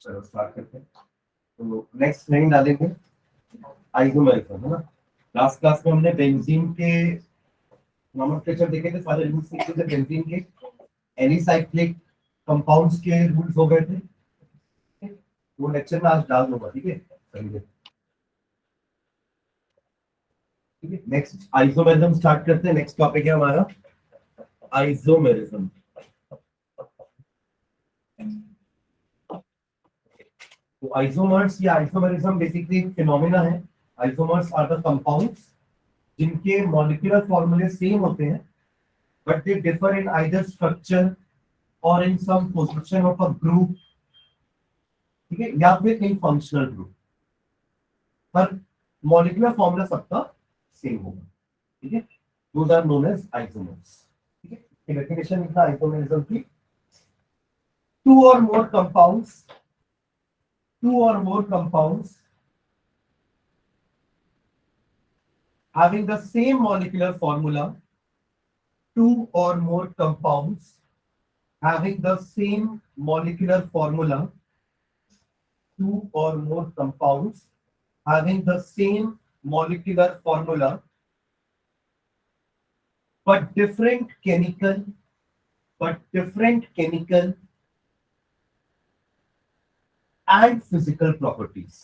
चलो स्टार्ट करते हैं। तो नेक्स्ट नहीं डालेंगे आइसोमेरिज्म, है ना। लास्ट क्लास में हमने बेंजीन के नोमेनक्लेचर देखे थे, सारे रूल्स देखे थे बेंजीन के। एलिसाइक्लिक कंपाउंड्स के रूल्स हो गए थे। वो लेक्चर में आज डाल दूंगा, ठीक है। चलिए, ठीक है। नेक्स्ट आइसोमेरिज्म स्टार्ट करते हैं। नेक्स्ट टॉपिक है हमारा आइसोमेरिज्म। तो आइसोमर्स या आइसोमेरिज्म बेसिकली फिनोमेना है। आइसोमर्स आर द कंपाउंड्स जिनके मॉलिक्यूलर फॉर्मूले सेम होते हैं, but they differ in either structure or in some position of a group, ठीक है, या फिर इन फंक्शनल ग्रुप। पर मॉलिक्यूलर फॉर्मूला सबका सेम होगा, ठीक है। Those are known as isomers, ठीक है। डेफिनेशन लिखा आइसोमेरिज्म की, two or more compounds having the same molecular formula, two or more compounds having the same molecular formula, two or more compounds having the same molecular formula but different chemical and physical properties,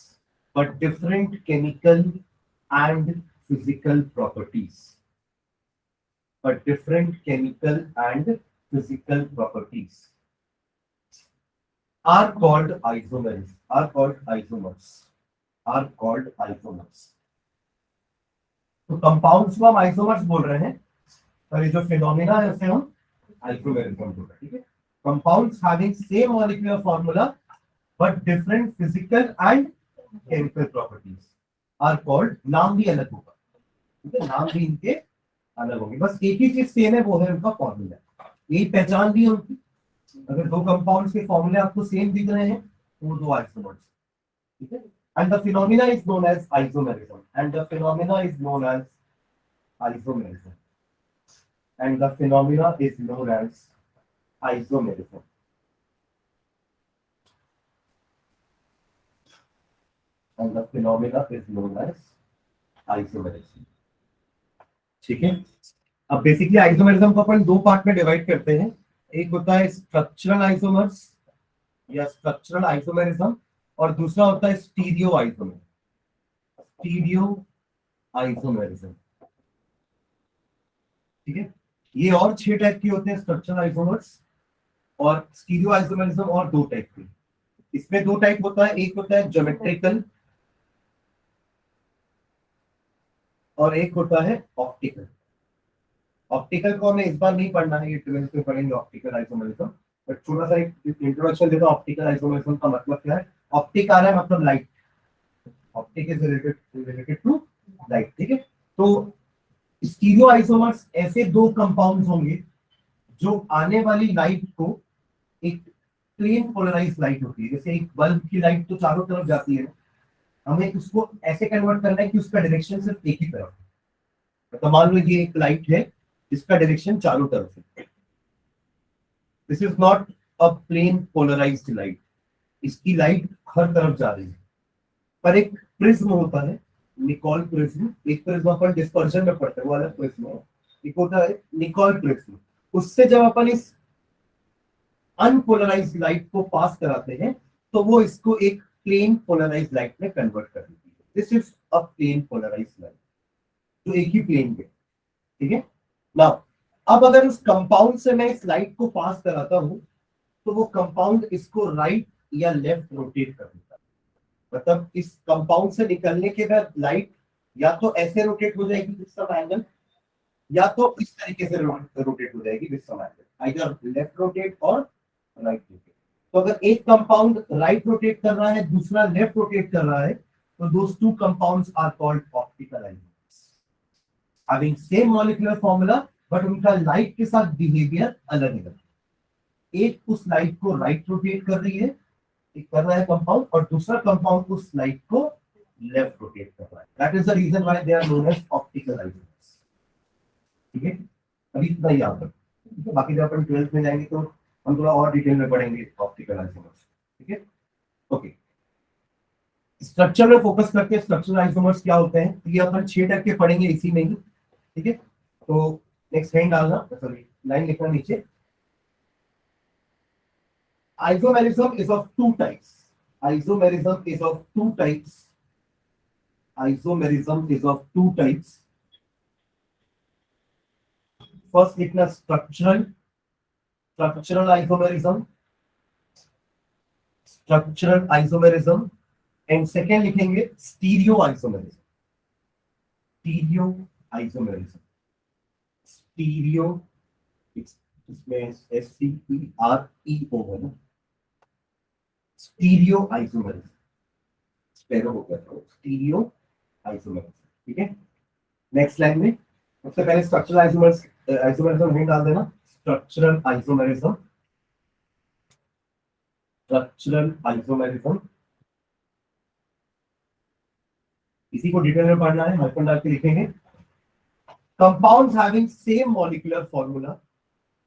but different chemical and physical properties, but different chemical and physical properties are called isomers, तो compounds को हम isomers बोल रहे हैं, और ये जो phenomena है उसे हम आइसोमेरिज्म बोल रहे हैं, ठीक है। Compounds having same molecular formula but different physical and chemical properties are called, नाम भी अलग होगा, ठीक है, नाम भी इनके अलग होंगे, बस एक ही चीज सेम है, वो है उनका फॉर्मूला। यही पहचान भी है उनकी। अगर दो कंपाउंड्स के फॉर्मूले आपको सेम दिख रहे हैं तो वो दो आइसोमर्स, ठीक है। And the phenomena is known as isomerism. And the phenomena is known as isomerism. And the phenomena is known as isomerism. And the phenomena is known as isomerism. ठीक है। अब बेसिकली आइसोमेरिज्म को अपन दो part में divide करते हैं। एक होता है स्ट्रक्चरल आइसोमर्स या स्ट्रक्चरल आइसोमेरिज्म, और दूसरा होता है स्टीरियो आइसोमेरिज्म, ठीक है। ये और 6 टाइप के होते हैं स्ट्रक्चरल आइसोमर्स, और स्टीरियो आइसोमेरिज्म और 2 टाइप के। इसमें 2 टाइप होता है, एक होता है ज्योमेट्रिकल और एक होता है ऑप्टिकल। ऑप्टिकल को हमें इस बार नहीं पढ़ना है, ये 12th में पढ़ेंगे ऑप्टिकल आइसोमेरिज्म, बट थोड़ा सा एक इंट्रोडक्शन देता हूं। ऑप्टिकल आइसोमेरिज्म का मतलब क्या है। ऑप्टिक आ रहा है मतलब light, optic is related to light, ठीक है। तो स्टीरियो आइसोमर्स ऐसे दो कंपाउंड्स होंगे जो आने वाली लाइट को, एक प्लेन पोलराइज्ड लाइट होती है, जैसे एक बल्ब की लाइट तो चारों तरफ जाती है, हमें उसको ऐसे कन्वर्ट करना है कि उसका डायरेक्शन सिर्फ एक ही तरफ है। तो मान लो ये एक लाइट है जिसका डायरेक्शन चारों तरफ है। This is not a plane polarized light, इसकी लाइट हर तरफ जा रही है। पर एक प्रिज्म होता है, निकोल प्रिज्म, एक प्रिज्म अपन डिस्पर्शन में पढ़ते हैं, वो अलग प्रिज्म है। एक होता है निकोल प्रिज्म, उससे जब अपन इस अनपोलराइज्ड लाइट को पास कराते हैं तो वो इसको एक प्लेन पोलराइज्ड लाइट में कन्वर्ट कर देती है। This is a plane polarized light, तो एक ही प्लेन पे, ठीक है। नाउ अब अगर उस कंपाउंड से मैं इस लाइट को पास कराता हूं तो वो कंपाउंड इसको राइट या लेफ्ट रोटेट कर देता है। मतलब इस कंपाउंड से निकलने के बाद लाइट या तो ऐसे रोटेट हो जाएगी विद सम एंगल, या तो इस तरीके से रोटेट हो जाएगी with some angle, either left rotate और राइट रोटेट। तो अगर एक कंपाउंड राइट रोटेट कर रहा है, दूसरा लेफ्ट रोटेट कर रहा है, तो those two compounds are called optical isomers, having same molecular formula, but उनका लाइट के साथ बिहेवियर अलग अलग। एक उस लाइट को राइट रोटेट कर रही है, एक कर रहा है कंपाउंड, और दूसरा कंपाउंड उस लाइट को लेफ्ट रोटेट कर रहा है। That is the reason why they are known as optical isomers, ठीक है। अभी इतना ही याद रखो, बाकी जब अपन 12th में जाएंगे तो हम थोड़ा और डिटेल में पढ़ेंगे ऑप्टिकल आइसोमर्स, ठीक है। ओके, स्ट्रक्चर में फोकस करके स्ट्रक्चरल आइसोमर्स क्या होते हैं, ये अपन 6 टाइप के पढ़ेंगे इसी में ही, ठीक है। तो नेक्स्ट लाइन डालना, सॉरी लाइन लिखना नीचे। Isomerism is of two types. Isomerism is of two types. Isomerism is of two types. First लिखना structural isomerism, structural isomerism, and second लिखेंगे stereoisomerism. Stereoisomerism. Stereo, इसमें STEREO है ना, स्टीरियो आइसोमेरिज्म, स्टेरो हो गया तो स्टीरियो आइसोमेरिज्म, ठीक है। नेक्स्ट लाइन में सबसे पहले स्ट्रक्चरल आइसोमेरिज्म नहीं डाल देना, स्ट्रक्चरल आइसोमेरिज्म, स्ट्रक्चरल आइसोमेरिज्म, इसी को डिटेल में पढ़ना है, हाइफन डाल के लिखेंगे। Compounds having same molecular formula,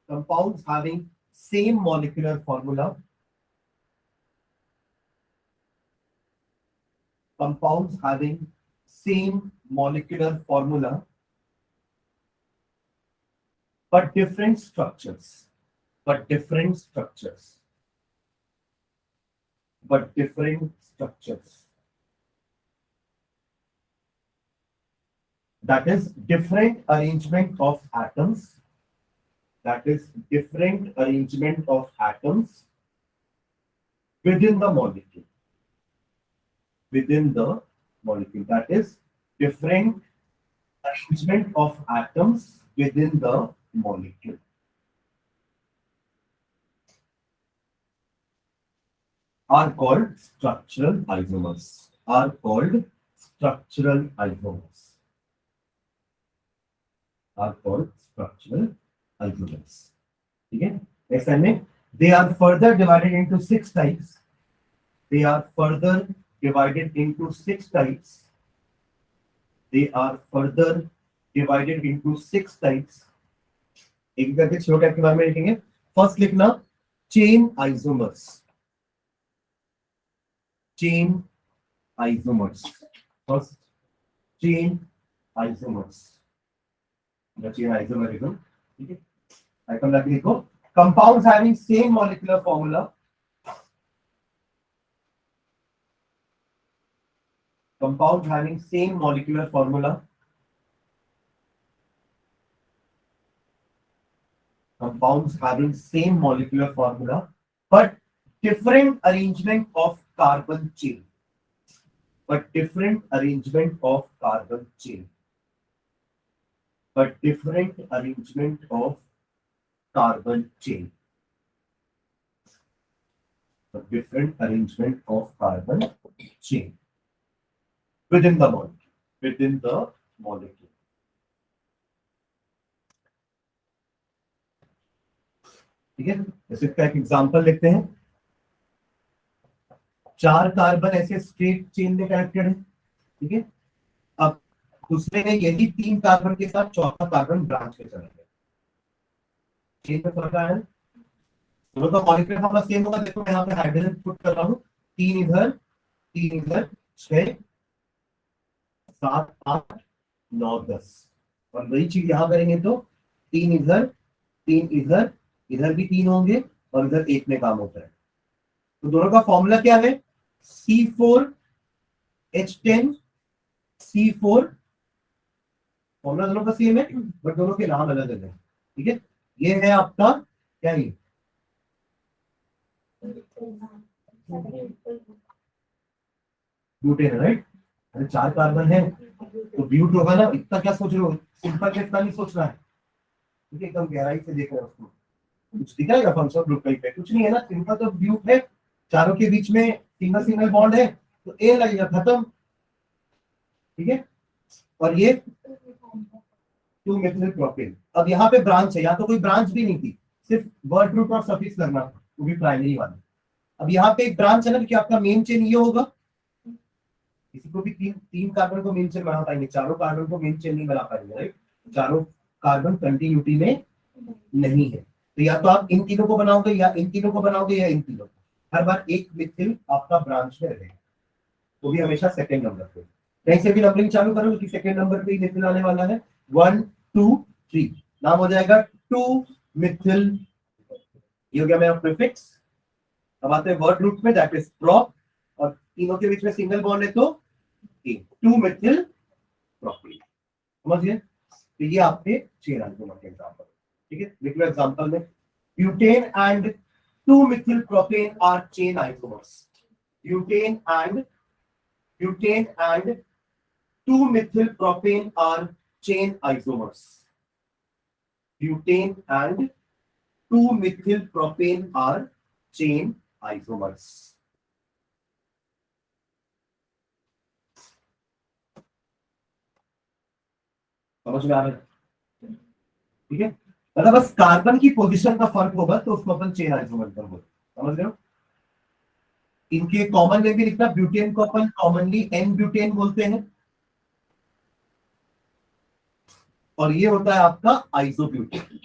compounds having same molecular formula, compounds having same molecular formula but different structures, but different structures, but different structures, that is different arrangement of atoms, that is different arrangement of atoms within the molecule, within the molecule, that is different arrangement of atoms within the molecule, are called structural isomers, are called structural isomers, are called structural isomers, ठीक है। Next line में they are further divided into 6 types, they are further divided into 6 types, they are further divided into 6 types, एक करके 6 type के बारे में लिखेंगे। First लिखना chain isomers, chain isomers, first chain isomers, chain isomerism, ठीक है। आइकन लगा लिखो, compounds having same molecular formula, compounds having same molecular formula, compounds having same molecular formula but different arrangement of carbon chain, but different arrangement of carbon chain, but different arrangement of carbon chain, but different arrangement of carbon chain within the molecule, within the molecule, ठीक है। जैसे इसका एक example लेते हैं, 4 carbon ऐसे straight chain में connected है, ठीक है। अब दूसरे में यदि 3 कार्बन के साथ चौथा कार्बन ब्रांच पे चला गया, चेन में फर्क आया, दोनों का मॉलिक्यूलर फॉर्मूला सेम होगा। देखो मैं यहाँ पे हाइड्रोजन पुट कर रहा हूँ, 3 इधर 6 7 8 9 10, और वही चीज यहां करेंगे तो 3 इधर 3 इधर, इधर भी 3 होंगे और इधर 1 में काम होता है। तो दोनों का फॉर्मूला क्या है, C4H10 C4, फॉर्मूला दोनों का सेम है बट दोनों के नाम अलग अलग है, ठीक है। ये है आपका क्या, ये ब्यूटेन, राइट। अरे 4 कार्बन है तो ब्यूट होगा ना, इतना क्या सोच रहे हो, सिंपल इतना नहीं सोचना है, ठीक है। एकदम गहराई से देख रहे हो उसको, कुछ दिखाएगा फंक्शन ग्रुप कहीं पे, कुछ नहीं है ना, सिंपल तो ब्यूट है, चारों के बीच में सिंगल सिंगल बॉन्ड है तो ए लगेगा, खत्म, ठीक है। और ये 2 मेथिल प्रोपेन। अब यहाँ पे ब्रांच है, यहाँ तो कोई ब्रांच भी नहीं थी, सिर्फ वर्ड रूट और सफिक्स करना, वो भी प्राइमरी वाला। अब यहाँ पे एक ब्रांच है ना, कि आपका मेन चेन ये होगा, किसी को भी 3 कार्बन को मेन चेन बना पाएंगे, चारों कार्बन को मेन चेन नहीं बना पाएंगे, राइट। चारों कार्बन कंटिन्यूटी में नहीं है, तो या तो आप इन तीनों को बनाओगे या इन तीनों को बनाओगे या इन तीनों को, हर बार एक मिथिल आपका ब्रांच में रहेगा, वो भी हमेशा सेकेंड नंबर पे। कहीं से भी नंबरिंग चालू करो कि सेकेंड नंबर पे ही मिथिल आने वाला है। 1 2 3 नाम हो जाएगा 2 मिथिल। ये हो गया मेरा प्रीफिक्स। अब आते हैं वर्ड रूट में, दैट इज प्रॉप, और तीनों के बीच में सिंगल बॉन्ड है तो 2 मिथिल प्रोपीन। समझ गए? तो ये आपके 6 आइसोमर के एग्जांपल। ठीक है, लिख लो एग्जांपल में, butane and 2 methyl propane are chain isomers. Butane and 2 methyl propane are chain isomers. Butane and 2 methyl propane are chain isomers. समझ में आ रहा है? ठीक है, मतलब बस कार्बन की पोजीशन का फर्क होगा तो उसको अपन चेन आइसोमर बोलते। समझ रहे हो? इनके कॉमन में भी लिखना, ब्यूटेन को अपन कॉमनली एन ब्यूटेन बोलते हैं, और ये होता है आपका आइसोब्यूटेन।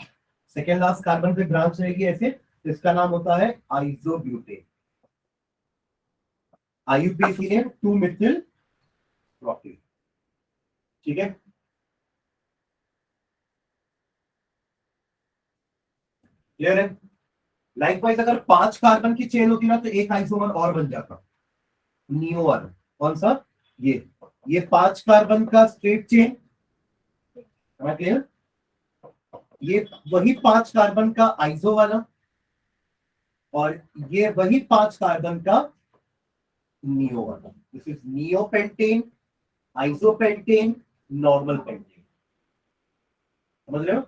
सेकेंड लास्ट कार्बन पे ब्रांच रहेगी ऐसे, तो इसका नाम होता है आइसोब्यूटेन। आईयूपीएसी है 2 मिथिल प्रोपेन। ठीक है, क्लियर है? लाइकवाइज अगर 5 कार्बन की चेन होती ना तो एक आइसोमर और बन जाता, नियो वाला। कौन सा? ये 5 कार्बन का स्ट्रेट चेन, क्लियर? ये वही 5 कार्बन का आइसो वाला, और ये वही 5 कार्बन का नियो वाला। This is neopentane, isopentane, normal pentane. समझ रहे हो?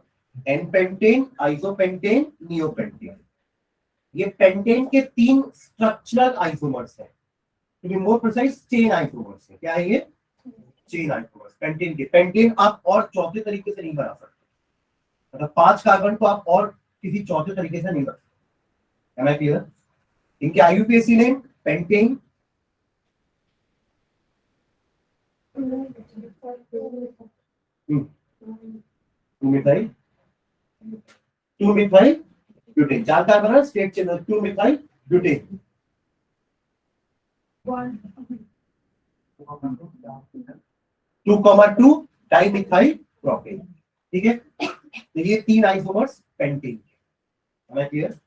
N pentane, isopentane, neopentane. ये पेंटेन के 3 स्ट्रक्चरल आइसोमर्स है, to be more precise chain isomers है। क्या है ये? चेन आइसोमर्स पेंटेन के। पेंटेन आप और चौथे तरीके से नहीं बना सकते, मतलब 5 कार्बन को आप और किसी चौथे तरीके से नहीं बना सकते। Am I clear? इनके IUPAC name pentane, two methyl butane. 4 carbon है, straight chain 2 methyl butane. 2,2 dimethyl propane. ठीक है, तो ये 3 आइसोमर्स पेंटेन के। है क्लियर?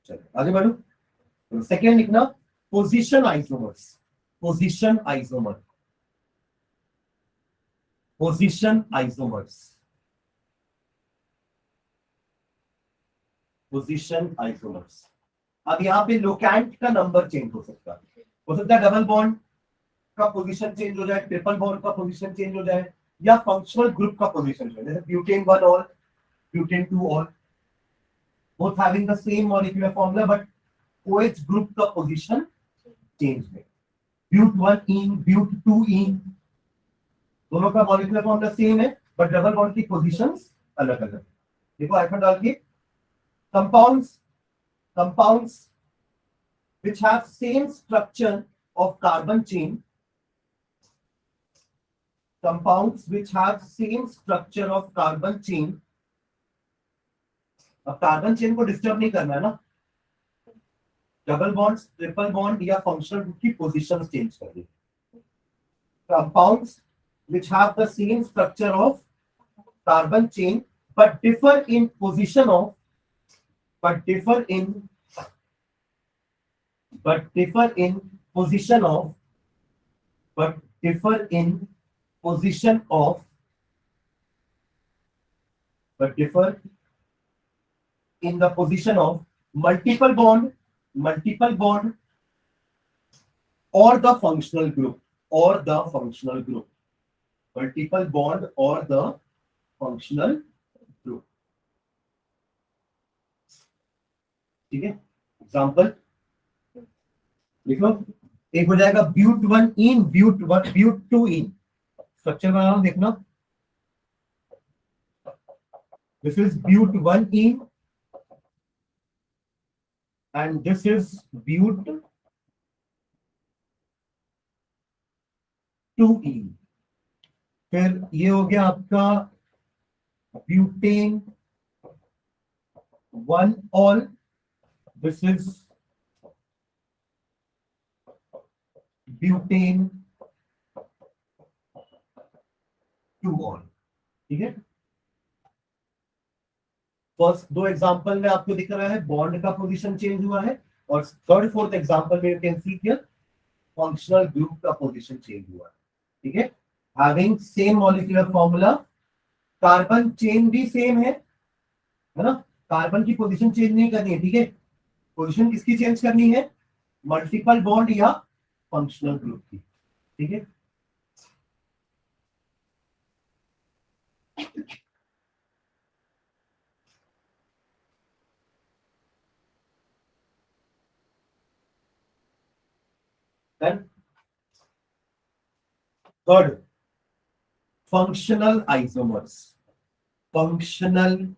चलो आगे बढ़ो। तो सेकेंड लिखना, position isomers. Position isomer, position isomers, position isomers. अब यहाँ पे लोकेंट का नंबर चेंज हो सकता है। हो सकता है डबल बॉन्ड का पोजीशन चेंज हो जाए, ट्रिपल बॉन्ड का पोजीशन चेंज हो जाए, या फंक्शनल ग्रुप का पोजीशन चेंज हो जाए, जैसे ब्यूटेन 1 और ब्यूटेन 2 और both having the same molecular formula but OH group का पोजीशन चेंज है। ब्यूट 1 इन, ब्यूट 2 इन, दोनों का मॉलिक्यूलर फॉर्मूला सेम है बट डबल बॉन्ड की पोजीशंस अलग अलग। देखो आइकन डाल के, compounds which have same structure of carbon chain, compounds which have same structure of carbon chain। अब कार्बन चेन को डिस्टर्ब नहीं करना है ना, डबल बॉन्ड, ट्रिपल बॉन्ड या फंक्शनल ग्रुप की पोजीशन चेंज कर दी। compounds which have the same structure of carbon chain but differ in position of differ in the position of multiple bond or the functional group, multiple bond or the functional group। ठीक है, example लिख लो। एक हो जाएगा ब्यूट 1 इन, ब्यूट 2 इन। Structure बना लो, देखना, this is but 1 ene and this is but 2E। फिर ये हो गया आपका butane 1 all, this is butane two on. ठीक है, फर्स्ट दो एग्जांपल में आपको दिख रहा है बॉन्ड का पोजीशन चेंज हुआ है, और थर्ड फोर्थ एग्जांपल में you can see here functional group का पोजीशन चेंज हुआ है। ठीक है, having same molecular formula, carbon chain भी सेम है ना, कार्बन की पोजीशन चेंज नहीं करनी है। ठीक है, पोजीशन किसकी चेंज करनी है, मल्टीपल बॉन्ड या फंक्शनल ग्रुप की। ठीक है, then third functional isomers. Functional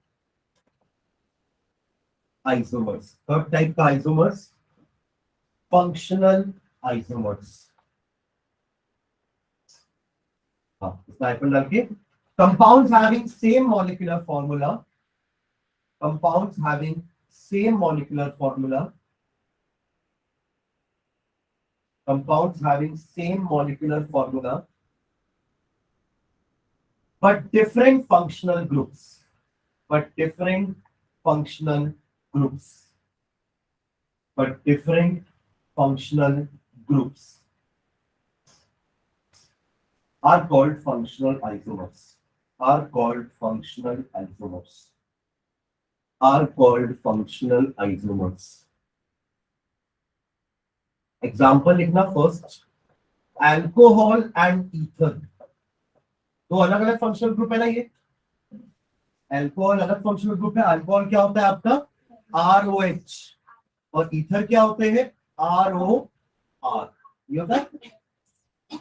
isomers, third type का आइसोमर्स फंक्शनल आइसोमर्स। हाँ, स्नाइपर डाल के compounds having same molecular formula, compounds having same molecular formula, compounds having same molecular formula but different functional groups, but different functional groups, but different functional groups are called functional isomers, are called functional isomers, are called functional isomers। Example लिखना first, alcohol and ether, दो अलग अलग functional group है ना ये। Alcohol अलग functional group है, alcohol क्या होता है आपका ROH, और ईथर क्या होते हैं ROR, ये होता है।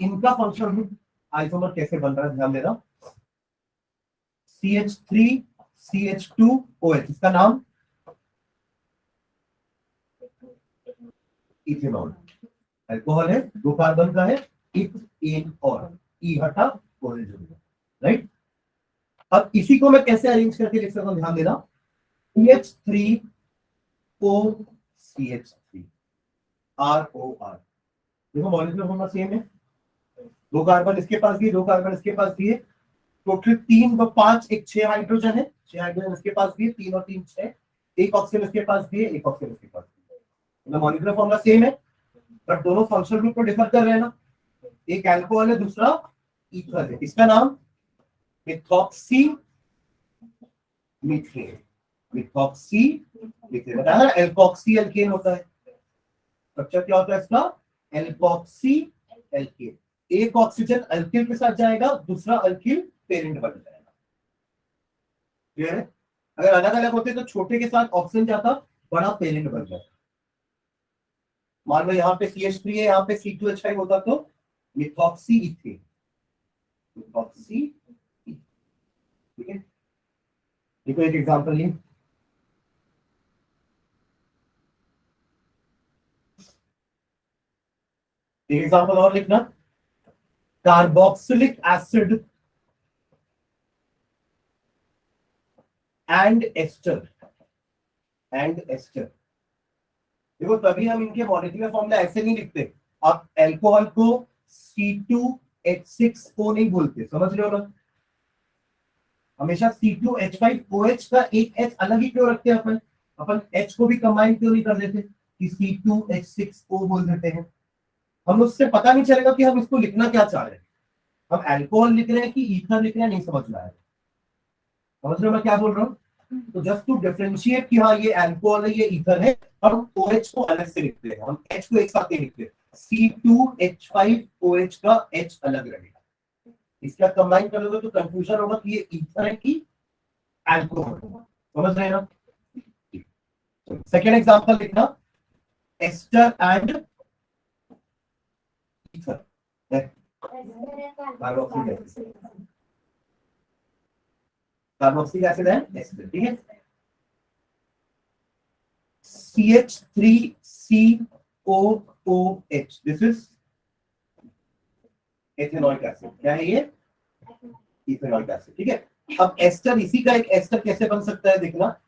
इनका फंक्शनल ग्रुप आइसोमर कैसे बन रहा है ध्यान देना, CH3CH2OH, इसका नाम इथेनॉल। अल्कोहल है, दो कार्बन का है, इथ एन और ई हटा OH जुड़, राइट। अब इसी को मैं कैसे अरेंज करके लिख सकता हूं ध्यान देना, CH3OCH3 ROR, देखो मॉलिक्यूलर फॉर्मूला सेम है, दो कार्बन इसके पास दिए, दो कार्बन इसके पास दिए, टोटल 3 व 5 एक 6 हाइड्रोजन है, 6 हाइड्रोजन इसके पास दिए, 3 और 3 6, एक ऑक्सीजन इसके पास दिए, एक ऑक्सीजन इसके पास दिए, मॉलिक्यूलर फॉर्मूला सेम है बट दोनों फंक्शनल ग्रुप को डिफर कर रहे हैं ना, एक अल्कोहल है दूसरा ईथर है, इसका नाम मिथॉक्सी मीथेन, मिथॉक्सी मीथेन, बताया ना एल्कोक्सी एल्केन होता है, स्ट्रक्चर क्या होता है इसका एल्कोक्सी एल्केन, एक ऑक्सीजन अल्किल के साथ जाएगा, दूसरा अल्किल पेरेंट बन जाएगा। क्लियर है, अगर अलग अलग होते तो छोटे के साथ ऑक्सीजन जाता, बड़ा पेरेंट बन जाता। मान लो यहाँ पे CH3 है, यहाँ पे C2H5 होता तो मिथॉक्सी इथेन, मिथॉक्सी, ठीक है। देखो एक एग्जांपल लिख, एक एग्जांपल और लिखना, carboxylic acid and ester, and ester. देखो तभी हम इनके मॉलिक्यूलर फॉर्मूला ऐसे नहीं लिखते, आप अल्कोहल को C2H6O नहीं बोलते, समझ रहे हो ना, हमेशा C2H5OH का एक H अलग ही क्यों रखते हैं अपन, अपन H को भी कंबाइन क्यों नहीं कर देते कि C2H6O बोल देते हैं, हम उससे पता नहीं चलेगा कि हम इसको लिखना क्या चाह रहे हैं, हम अल्कोहल लिख रहे हैं कि ईथर लिख रहे हैं नहीं समझ में आया, समझ रहे हो मैं क्या बोल रहा हूँ। तो जस्ट टू डिफरेंशिएट कि हाँ ये अल्कोहल है ये ईथर है, हम OH को अलग से लिखते हैं, हम H को एक साथ नहीं लिखते, C2H5OH का H अलग रहेगा, इसका कंबाइन कर लोगे तो कंफ्यूजन होगा कि ये ईथर है कि अल्कोहल, समझ रहे हैं ना। सेकेंड एग्जांपल लिखना, ester and ether, carboxylic acid and ester, ठीक है। CH3COOH, this is ethanoic acid, क्या है ये इथेनॉइक एसिड, ठीक है। अब एस्टर, इसी का एक एस्टर कैसे बन सकता है देखना,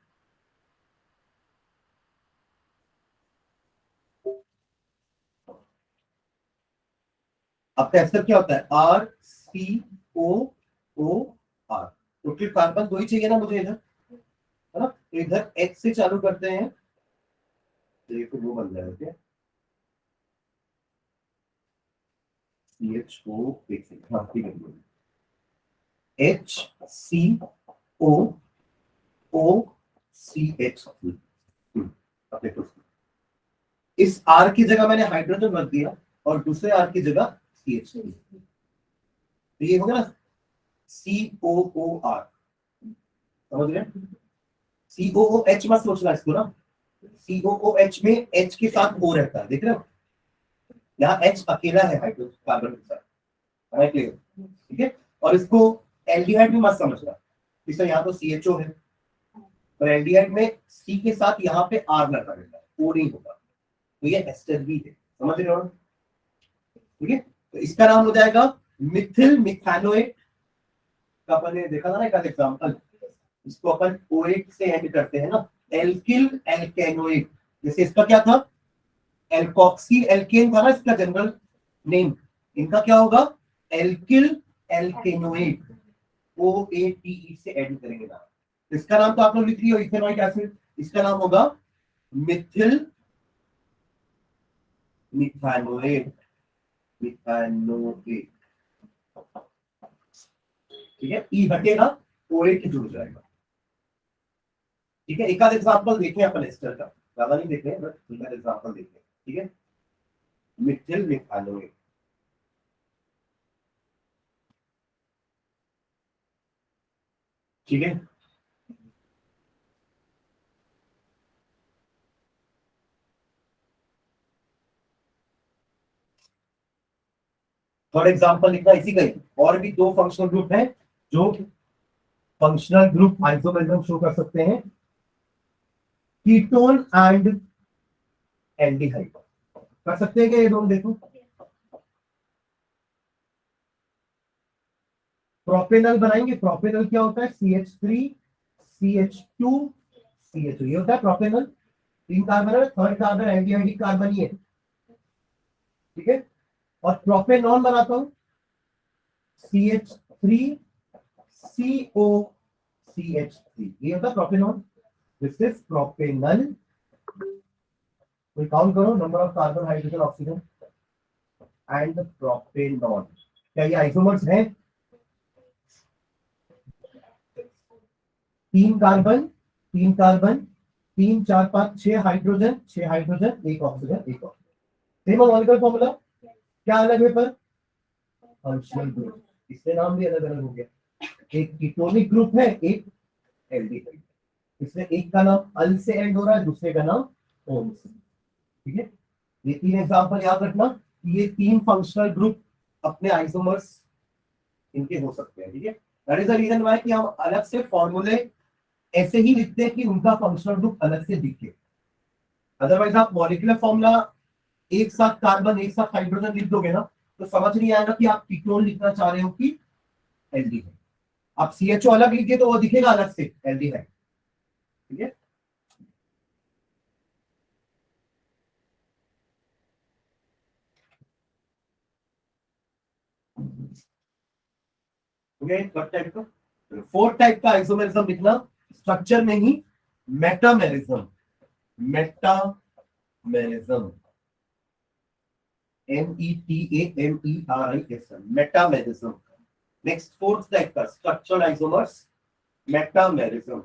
आपका एस्टर क्या होता है? RCOOR। टोटल कार्बन दो ही चाहिए ना मुझे इधर, है ना? तो इधर H से चालू करते हैं, ये तो वो बन जाएगा क्या? CHO, एक सेकंड, हाँ ठीक है, HCOOCH3। अपने तो इस R की जगह मैंने हाइड्रोजन रख दिया और दूसरे R की जगह CH। तो ये होगा ना COOR, समझ रहे? COOH मत सोचना इसको ना, COOH में H के साथ O रहता है, देख रहे हो? यहाँ H अकेला है हाइड्रोजन कार्बन के साथ, क्लियर? ठीक है, और इसको एल्डिहाइड भी मत समझना, इससे यहाँ तो CHO है, और एल्डिहाइड में C के साथ यहाँ पे R लगा रहता है, O नहीं होगा, तो ये एस्टर भी है, समझ रहे हो? ठीक है, तो इसका नाम हो जाएगा मिथिल मिथानोएट का। अपन ने देखा था ना एक एग्जांपल, इसको अपन OH से एंड करते हैं ना, एल्किल एल्केनोएट। जैसे इसका क्या था? एल्कोक्सी एल्केन था ना इसका जनरल नेम, इनका क्या होगा? एल्किल एल्केनोएट, OATE से एंड करेंगे ना। इसका नाम तो आप लोग लिख रही हो, इथेनॉइक एसिड, इसका नाम होगा मिथिल मिथानोएट, मिथानोएट। ठीक है, ई हटेगा, OH जुड़ जाएगा। ठीक है, एक आध एग्जांपल देखें अपन एस्टर का, ज्यादा नहीं देख रहे हैं, बट एक आध एग्जांपल देखें। ठीक है, मिथिल मिथानोएट। ठीक है, फॉर एग्जांपल लिखना इसी का ही। और भी दो फंक्शनल ग्रुप हैं जो फंक्शनल ग्रुप आइसोमेरिज्म शो कर सकते हैं, कीटोन एंड एल्डिहाइड। कर सकते हैं क्या ये दोनों? देखो, प्रोपेनल बनाएंगे। प्रोपेनल क्या होता है? CH3 CH2 CH2, ये होता है प्रोपेनल। तीन कार्बन है, थर्ड कार्बन एल्डिहाइड कार्बन ही है। ठीक है, और प्रोपेनॉन बनाता हूं, CH3 COCH3, ये होता है propanone. This is propanal. Count करो, number of carbon hydrogen oxygen and propanone. क्या ये आइसोमर्स हैं? तीन कार्बन, तीन कार्बन, तीन चार पांच छह हाइड्रोजन, छह हाइड्रोजन, एक ऑक्सीजन, एक ऑक्सीजन। सेम मॉलिक्यूलर फॉर्मूला, क्या अलग है पर? फंक्शनल ग्रुप, इसके नाम भी अलग अलग हो गया। एक कीटोनिक ग्रुप है, एक एल्डिहाइड। इसमें एक का नाम अल से एंड हो रहा है, दूसरे का नाम ओन से। ठीक है, ये तीन एग्जांपल याद रखना, ये तीन फंक्शनल ग्रुप अपने आइसोमर्स इनके हो सकते हैं। ठीक है, that is the reason why कि हम अलग से फॉर्मूले ऐसे ही लिखते हैं कि उनका फंक्शनल ग्रुप अलग से दिखे। अदरवाइज आप मॉलिक्यूलर फॉर्मूला एक साथ कार्बन एक साथ हाइड्रोजन लिख दोगे ना, तो समझ नहीं आएगा कि आप कीटोन लिखना चाह रहे हो कि एल्डिहाइड। आप CHO अलग लिखिए तो वो दिखेगा अलग से एल्डिहाइड। ठीक है, टाइप का, फोर्थ टाइप का आइसोमेरिज्म लिखना, स्ट्रक्चर में ही metamerism. Metamerism, METAMERISM, metamerism. Next fourth type का स्ट्रक्चरल आइसोमर्स, मेटामेरिज्म।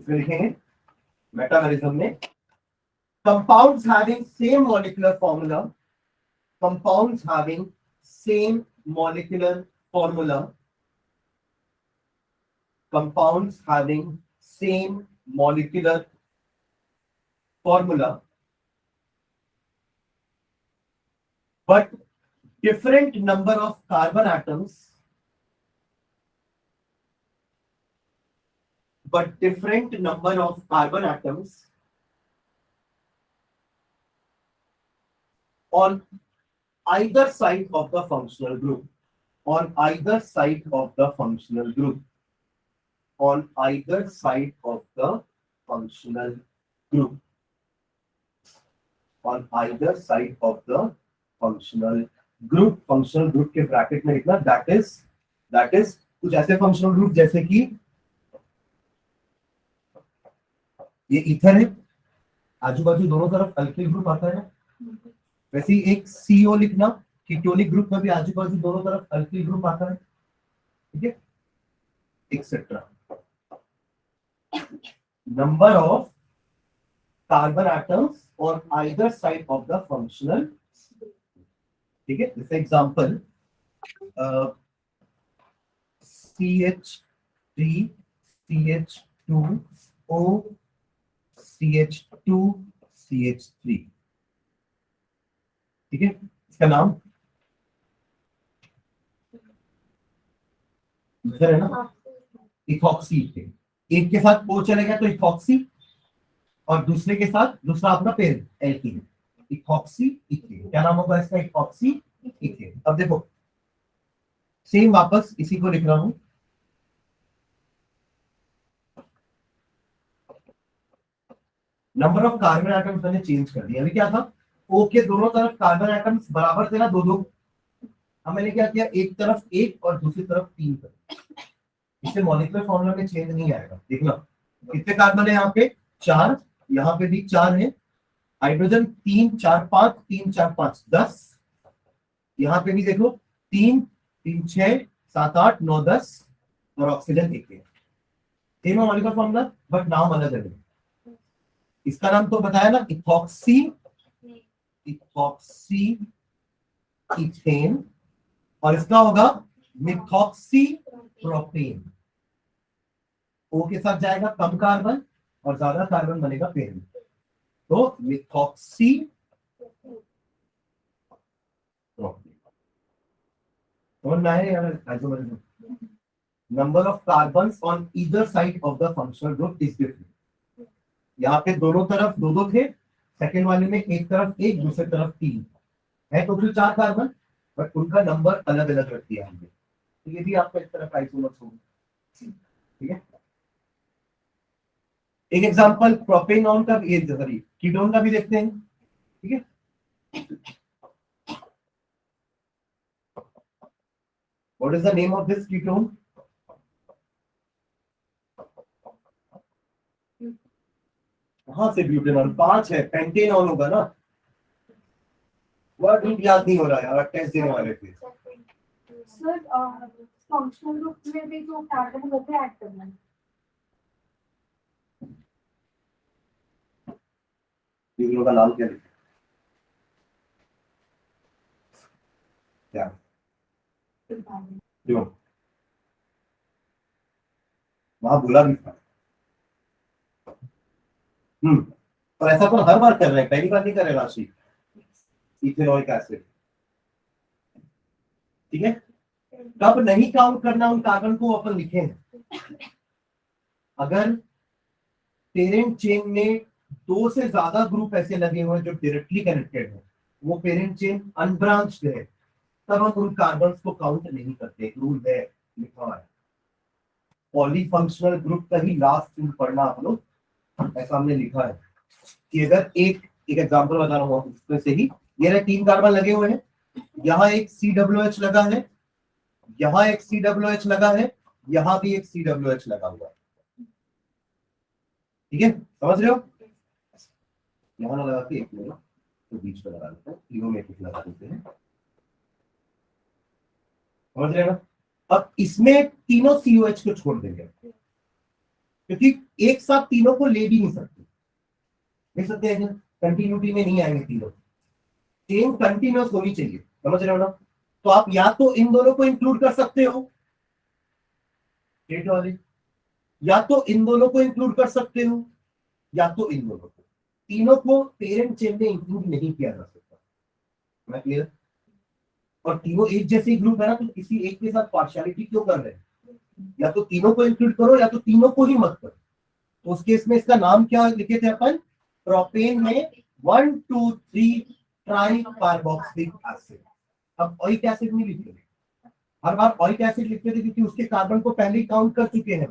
इसमें लिखेंगे मेटामेरिज्म में compounds having same molecular formula, compounds having same molecular formula, compounds having same molecular formula, but different number of carbon atoms, but different number of carbon atoms on either side of the functional group, on either side of the functional group, on either side of the functional group, on either side of the functional group. Functional group के bracket में लिखना that is कुछ ऐसे functional group जैसे कि ये ether है, आजू बाजू दोनों तरफ अल्किल ग्रुप आता है। वैसे ही एक CO लिखना, कीटोनिक ग्रुप में भी आजू बाजू दोनों तरफ अल्किल ग्रुप आता है, ठीक है, etcetera. Number of carbon atoms on either side of the functional, ठीक है। जैसे example CH3 CH2O CH2 CH3, ठीक है। इसका नाम इधर है ना, इथॉक्सी। एक के साथ O चलेगा तो इथॉक्सी, और दूसरे के साथ दूसरा अपना पेन एल्कीन, इथॉक्सी इथेन। क्या नाम होगा इसका? Ethoxy ethane. अब देखो सेम वापस इसी को लिख रहा हूं, नंबर ऑफ कार्बन एटम्स मैंने चेंज कर दिया। अभी क्या था, O के दोनों तरफ कार्बन एटम्स बराबर थे ना, दो दो। अब मैंने क्या किया, एक तरफ एक और दूसरी तरफ तीन कर। इससे मॉलिक्यूलर फॉर्मूला में चेंज नहीं आएगा। देखना कितने कार्बन है यहाँ पे, 4, यहाँ पे भी 4 है। हाइड्रोजन 3 4 5, 3 4 5 10। यहाँ पे भी देखो 3 3 6 7 8 9 10, और ऑक्सीजन 1 है। सेम मॉलिक्यूलर फॉर्मूला बट नाम अलग है। इसका नाम तो बताया ना, इथॉक्सी इथॉक्सी इथेन, और इसका होगा मिथॉक्सी प्रोपेन। O के साथ जाएगा कम कार्बन और ज्यादा कार्बन बनेगा पेन, तो methoxy propane. Number of carbon on either side of the functional group is different. यहाँ पे दोनों तरफ दो दो थे, सेकेंड वाले में एक तरफ एक, दूसरी तरफ 3 है, टोटल 4 कार्बन, बट उनका नंबर अलग अलग रख दिया हमने। तो ये भी आपका इस तरफ आइसोमर्स होगा, ठीक है। एक एग्जांपल प्रोपेनॉन का, ये सॉरी कीटोन का भी देखते हैं, ठीक है। What is the name of this ketone? कहां से ब्यूटेनॉल? 5 है, पेंटेनॉल होगा ना। वर्ड याद नहीं हो रहा यार, टेस्ट देने वाले थे। सर फंक्शनल ग्रुप में भी जो कार्बन होते हैं ऐड करना है। इन का नाम क्या है? क्या क्यों वहां बोला भी था। और ऐसा तो हर बार कर रहे हैं, पहली बार नहीं कर रहे राशि। इथेनॉइक एसिड, ठीक है। कब नहीं काउंट करना उन कार्बन को अपन लिखे हैं, अगर पेरेंट चेन में 2 से ज्यादा ग्रुप ऐसे लगे हुए हैं जो डायरेक्टली कनेक्टेड है, वो पेरेंट चेन अनब्रांच्ड है, तब हम उन कार्बन को काउंट नहीं करते। रूल है, लिखा है। पॉलीफंक्शनल ग्रुप का ही लास्ट रूल पढ़ना आप लोग, ऐसा हमने लिखा है कि अगर एक एग्जांपल बता रहा हूँ उसमें से ही, ये रहे 3 कार्बन लगे हुए हैं, यहाँ एक COH लगा है, यहाँ एक COH लगा है, यहाँ भी एक COH लगा हुआ है, ठीक है, समझ रहे हो। यहाँ ना लगा के एक मिनट तो बीच में लगा देते हैं, तीनों में एक लगा देते हैं, समझ रहे हो ना। अब इसमें तीनों COH को छोड़ देंगे, क्योंकि एक साथ तीनों को ले भी नहीं सकते, देख सकते हैं कंटिन्यूटी में नहीं आएंगे तीनों, चेन कंटिन्यूअस होनी चाहिए, समझ रहे हो ना। तो आप या तो इन दोनों को इंक्लूड कर सकते हो स्टेट वाले, या तो इन दोनों को इंक्लूड कर सकते हो, या तो इन दोनों को, तीनों को पेरेंट चेन में इंक्लूड नहीं किया जा सकता। मैं क्लियर? और तीनों एक जैसे ग्रुप है ना, तो किसी एक के साथ पार्शियलिटी क्यों कर रहे हैं? या तो तीनों को इंक्लूड करो या तो तीनों को ही मत करो। तो उस केस में इसका नाम क्या लिखे थे अपन? प्रोपेन में 1 2 3 ट्राई कार्बोक्सिलिक एसिड। अब ऑइक एसिड नहीं लिखेंगे, हर बार ऑइक एसिड लिखते थे क्योंकि उसके कार्बन को पहले ही काउंट कर चुके हैं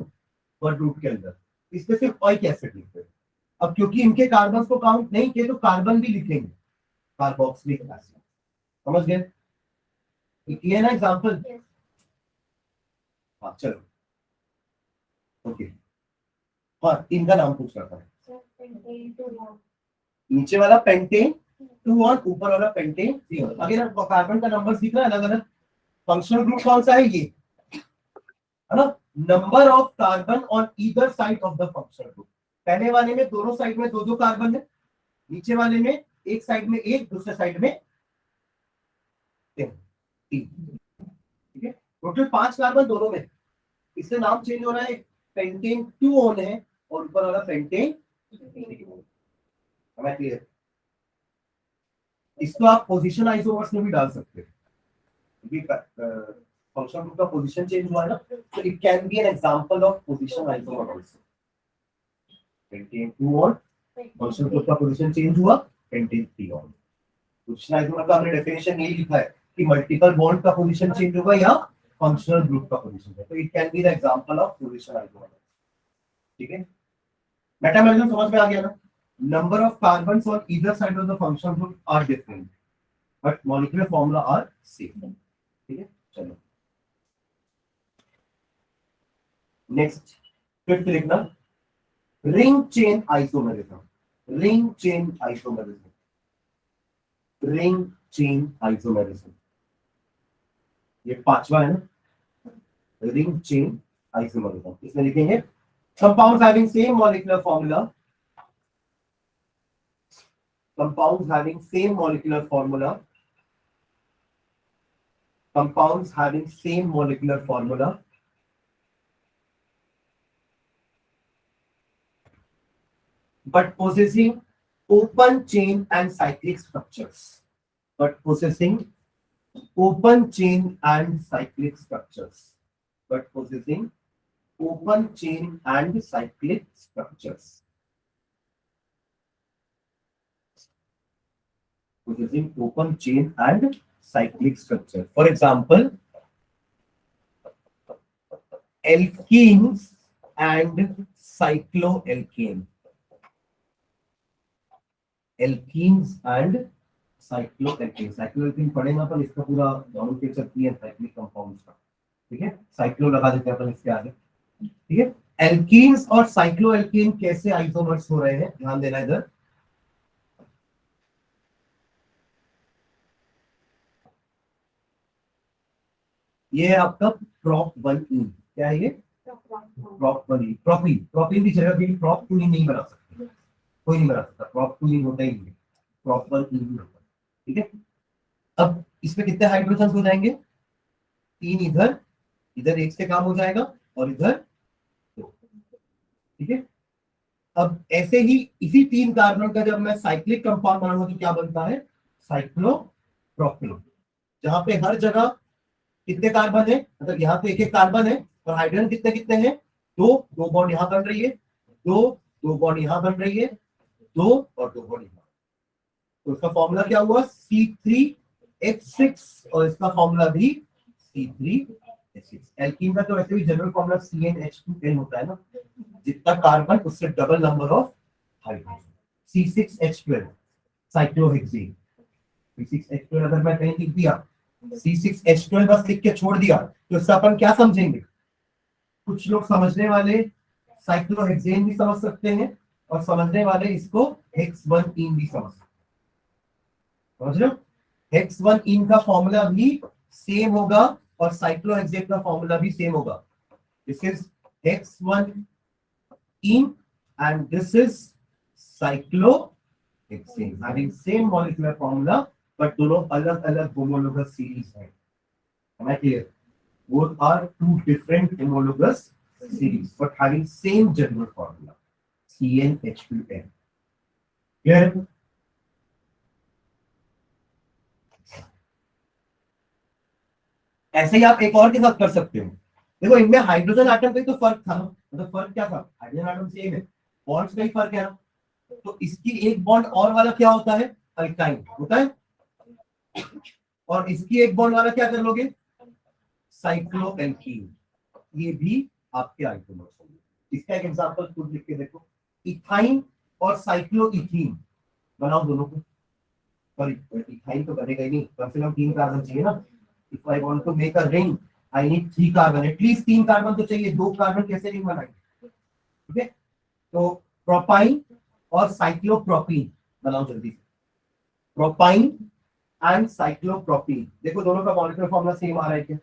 वर्ड रूट के अंदर, इसमें सिर्फ ऑइक एसिड लिखते हैं। अब क्योंकि इनके कार्बन को काउंट नहीं किए तो कार्बन भी लिखेंगे, कार्बोक्सिलिक एसिड। समझ गए? ये है ना एग्जांपल। Yes. हाँ चलो ओके। हाँ इनका नाम पूछ रहा था। Sir, pentane to log. नीचे वाला पेंटेन 2 ऊपर वाला पेंटेन 3। अगर कार्बन का नंबर दिख रहा है अलग अलग, फंक्शनल ग्रुप कौन सा है ये, है ना? Number of carbon on either side of the functional group. पहले वाले में दोनों साइड में दो दो कार्बन है, नीचे वाले में एक साइड में एक, दूसरे साइड में तीन। ठीक है, टोटल 5 कार्बन दोनों में। इससे नाम चेंज हो रहा है, पेंटेन 2 ऑन है और ऊपर वाला पेंटेन 3 ऑन। हमें क्लियर? इसको आप पोजीशन आइसोमर्स में भी डाल सकते हैं, फंक्शन ग्रुप का पोजीशन चेंज हुआ है ना, तो it can be N example of position isomer also. Pentane 2 on, function group का पोजीशन चेंज हुआ, पेंटेन 3 ऑन। पोजीशन आइसोमर का हमने डेफिनेशन यही लिखा है कि मल्टीपल बॉन्ड का पोजीशन चेंज होगा या फंक्शनल ग्रुप का पोजीशन है, तो it can be the example of position isomer. ठीक है, मेटामॉर्फिज्म समझ में आ गया ना? Number of carbons on either side of the functional group are different but molecular formula are same. ठीक है, चलो नेक्स्ट फिफ्थ लिखना, ring chain isomerism. Ring chain isomerism, ring chain isomerism, ये पांचवा है ना, रिंग चेन आइसोमेरिज्म। इसमें लिखेंगे compounds having same molecular formula, compounds having same molecular formula, compounds having same molecular formula but possessing open chain and cyclic structures, but possessing open chain and cyclic structures, but possessing open chain and cyclic structures, possessing open chain and cyclic structure. For example, alkenes and cycloalkane. Alkenes and cycloalkane. Cycloalkane पढ़ेगा अपन, इसका पूरा nomenclature clear है cyclic compounds का। ठीक है, cyclo लगा देते हैं अपन इसके आगे। ठीक है, एल्कीन्स और साइक्लोएल्केन कैसे आइसोमर्स हो रहे हैं, ध्यान देना इधर। ये है आपका प्रोप1इन। क्या है ये? प्रोप1इन। प्रोपीन भी चलेगा, क्योंकि प्रोप2इन नहीं बना सकते, कोई नहीं बना सकता, प्रोप2इन होता ही नहीं, प्रोप1इन ही होता है। ठीक है, अब इसमें कितने हाइड्रोजन हो जाएंगे? 3 इधर, इधर 1 से काम हो जाएगा और इधर 2। ठीक है, अब ऐसे ही इसी 3 कार्बन का जब मैं साइक्लिक कंपाउंड बनाऊंगा तो क्या बनता है? साइक्लोप्रोपिन। जहां पे हर जगह कितने कार्बन है, मतलब यहाँ पे एक एक कार्बन है और हाइड्रोजन कितने कितने हैं? 2 बॉन्ड यहाँ बन रही है, 2 बॉन्ड यहाँ बन रही है, 2 और 2 बॉन्ड यहाँ। तो इसका फॉर्मूला क्या हुआ? C3H6 और इसका फॉर्मूला भी C3H6। एल्कीन का तो वैसे भी जनरल फॉर्मूला CnH2n होता है ना, जितना कार्बन उससे double number of hydrogen. C6H12 cyclohexane. C6H12 अगर मैं कहीं लिख दिया C6H12 बस लिख के छोड़ दिया तो इससे अपन क्या समझेंगे? कुछ लोग समझने वाले साइक्लोहेक्सेन भी समझ सकते हैं और समझने वाले इसको हेक्स1इन भी समझ सकते हैं। समझ रहे हो? हेक्स1इन का फॉर्मूला भी सेम होगा और साइक्लोहेक्सेन का फॉर्मूला भी सेम होगा। दिस इज हेक्स1इन and this is cyclohexane having same molecular formula but दोनों अलग अलग होमोलोगस सीरीज है। Am I clear? Both are 2 different homologous series but having same general formula CnH2n. Clear? ऐसे ही आप एक और के साथ कर सकते हो। देखो इनमें हाइड्रोजन एटम का ही तो फर्क था ना, मतलब फर्क क्या था? हाइड्रोजन एटम सेम है, बॉन्ड्स का ही फर्क है ना। तो इसकी एक बॉन्ड और वाला क्या होता है? अल्काइन होता है, और इसकी एक बॉन्ड वाला क्या कर लोगे? साइक्लोएल्कीन। ये भी आपके आइसोमर्स होंगे। इसका एक एग्जांपल खुद लिख के देखो, इथाइन और साइक्लोइथीन बनाओ दोनों को, सॉरी इथाइन तो बनेगा ही नहीं, कम से कम 3 कार्बन चाहिए ना। If I want to make a ring I need 3 carbon, at least 3 carbon तो चाहिए, 2 कार्बन कैसे रिंग बनाएंगे? ठीक है, तो प्रोपाइन और साइक्लोप्रोपीन बनाओ जल्दी से। प्रोपाइन एंड साइक्लोप्रोपीन, देखो दोनों का मॉलिक्यूलर फॉर्मूला सेम आ रहा है क्या?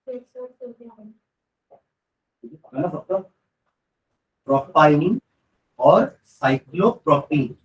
है ना सबका, प्रोपाइन और साइक्लोप्रोपीन।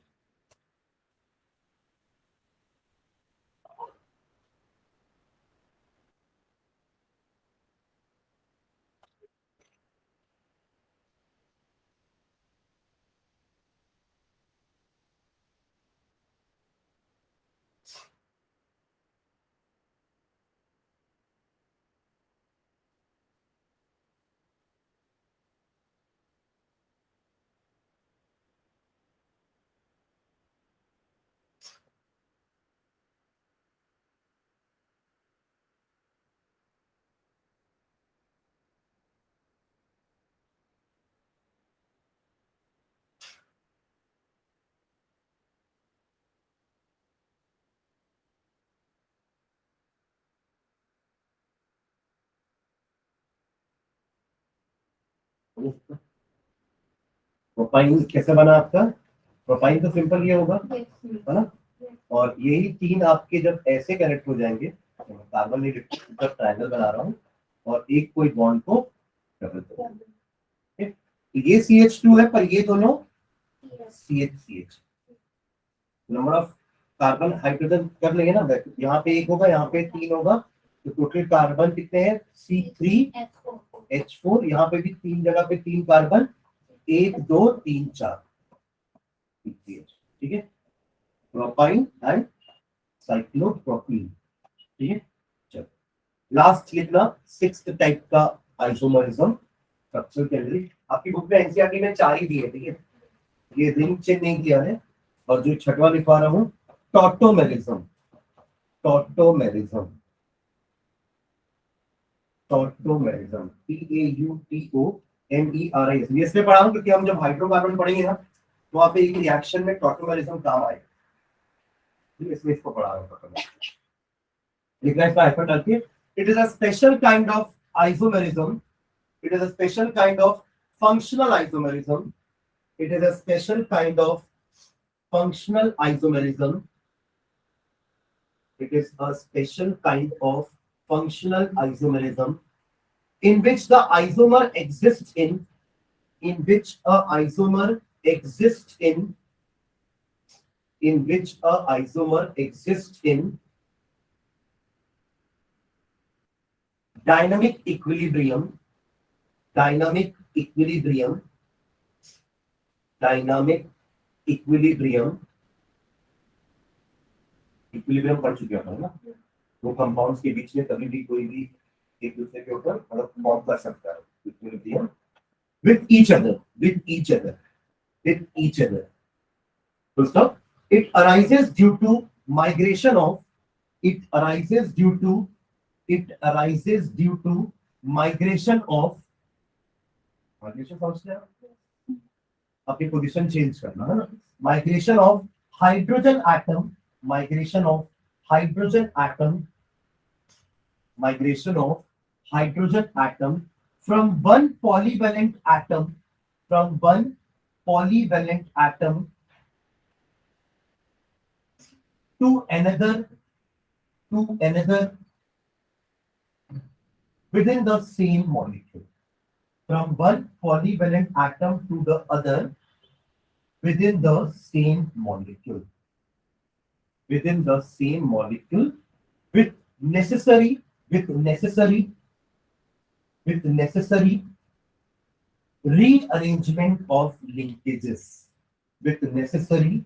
प्रोपाइन कैसे बना आपका? प्रोपाइन तो सिंपल ये होगा, है ना? और यही 3 आपके जब ऐसे कनेक्ट हो जाएंगे, कार्बन नहीं जब ट्रायंगल बना रहा हूँ और एक कोई बॉन्ड को डबल करूँ, ये CH2 है पर ये दोनों CH number of carbon hydrogen कर लेंगे ना, यहाँ पे 1 होगा, यहाँ पे 3 होगा, तो टोटल कार्बन कितने हैं? C3H4, यहाँ पे भी 3 जगह पे 3 कार्बन, 1 2 3 4, ठीक है, प्रोपाइन एंड साइक्लोप्रोपीन। ठीक है, चलो लास्ट लिखना 6th टाइप का आइसोमरिज्म स्ट्रक्चर के अंदर। आपकी बुक में एनसीईआरटी में 4 ही दिए, ठीक है, ये रिंग चेन नहीं दिया है। और जो छठवा लिखवा रहा हूं, टॉटोमेरिज्म, टॉटोमेरिज्म, टॉटोमेरिज्म, TAUTOMERISM। इसलिए पढ़ा हूं क्योंकि हम जब हाइड्रोकार्बन पढ़ेंगे ना तो वहां पे एक रिएक्शन में टॉटोमेरिज्म काम आएगा, इसलिए इसको पढ़ा रहा हूं। लिखना इसका हाइफन डाल के, it is a special kind of isomerism, it is a special kind of functional isomerism, it is a special kind of functional isomerism, it is a special kind of functional isomerism in which the isomer exists in which a isomer exists in which a isomer exists in dynamic equilibrium, dynamic equilibrium, dynamic equilibrium, equilibrium पढ़ चुके हैं ना, दो compounds के बीच में कभी भी कोई भी एक दूसरे के ऊपर मतलब फॉर्म कर सकता है equilibrium with each other, with each other, with each other. Full stop. It arises due to migration of, it arises due to, it arises due to migration of, migration समझते हैं? अपनी पोजीशन चेंज करना है ना, migration of hydrogen atom, migration of hydrogen atom migration of hydrogen atom from one polyvalent atom to another within the same molecule. From one polyvalent atom to the other within the same molecule. Within the same molecule with necessary rearrangement of linkages. With necessary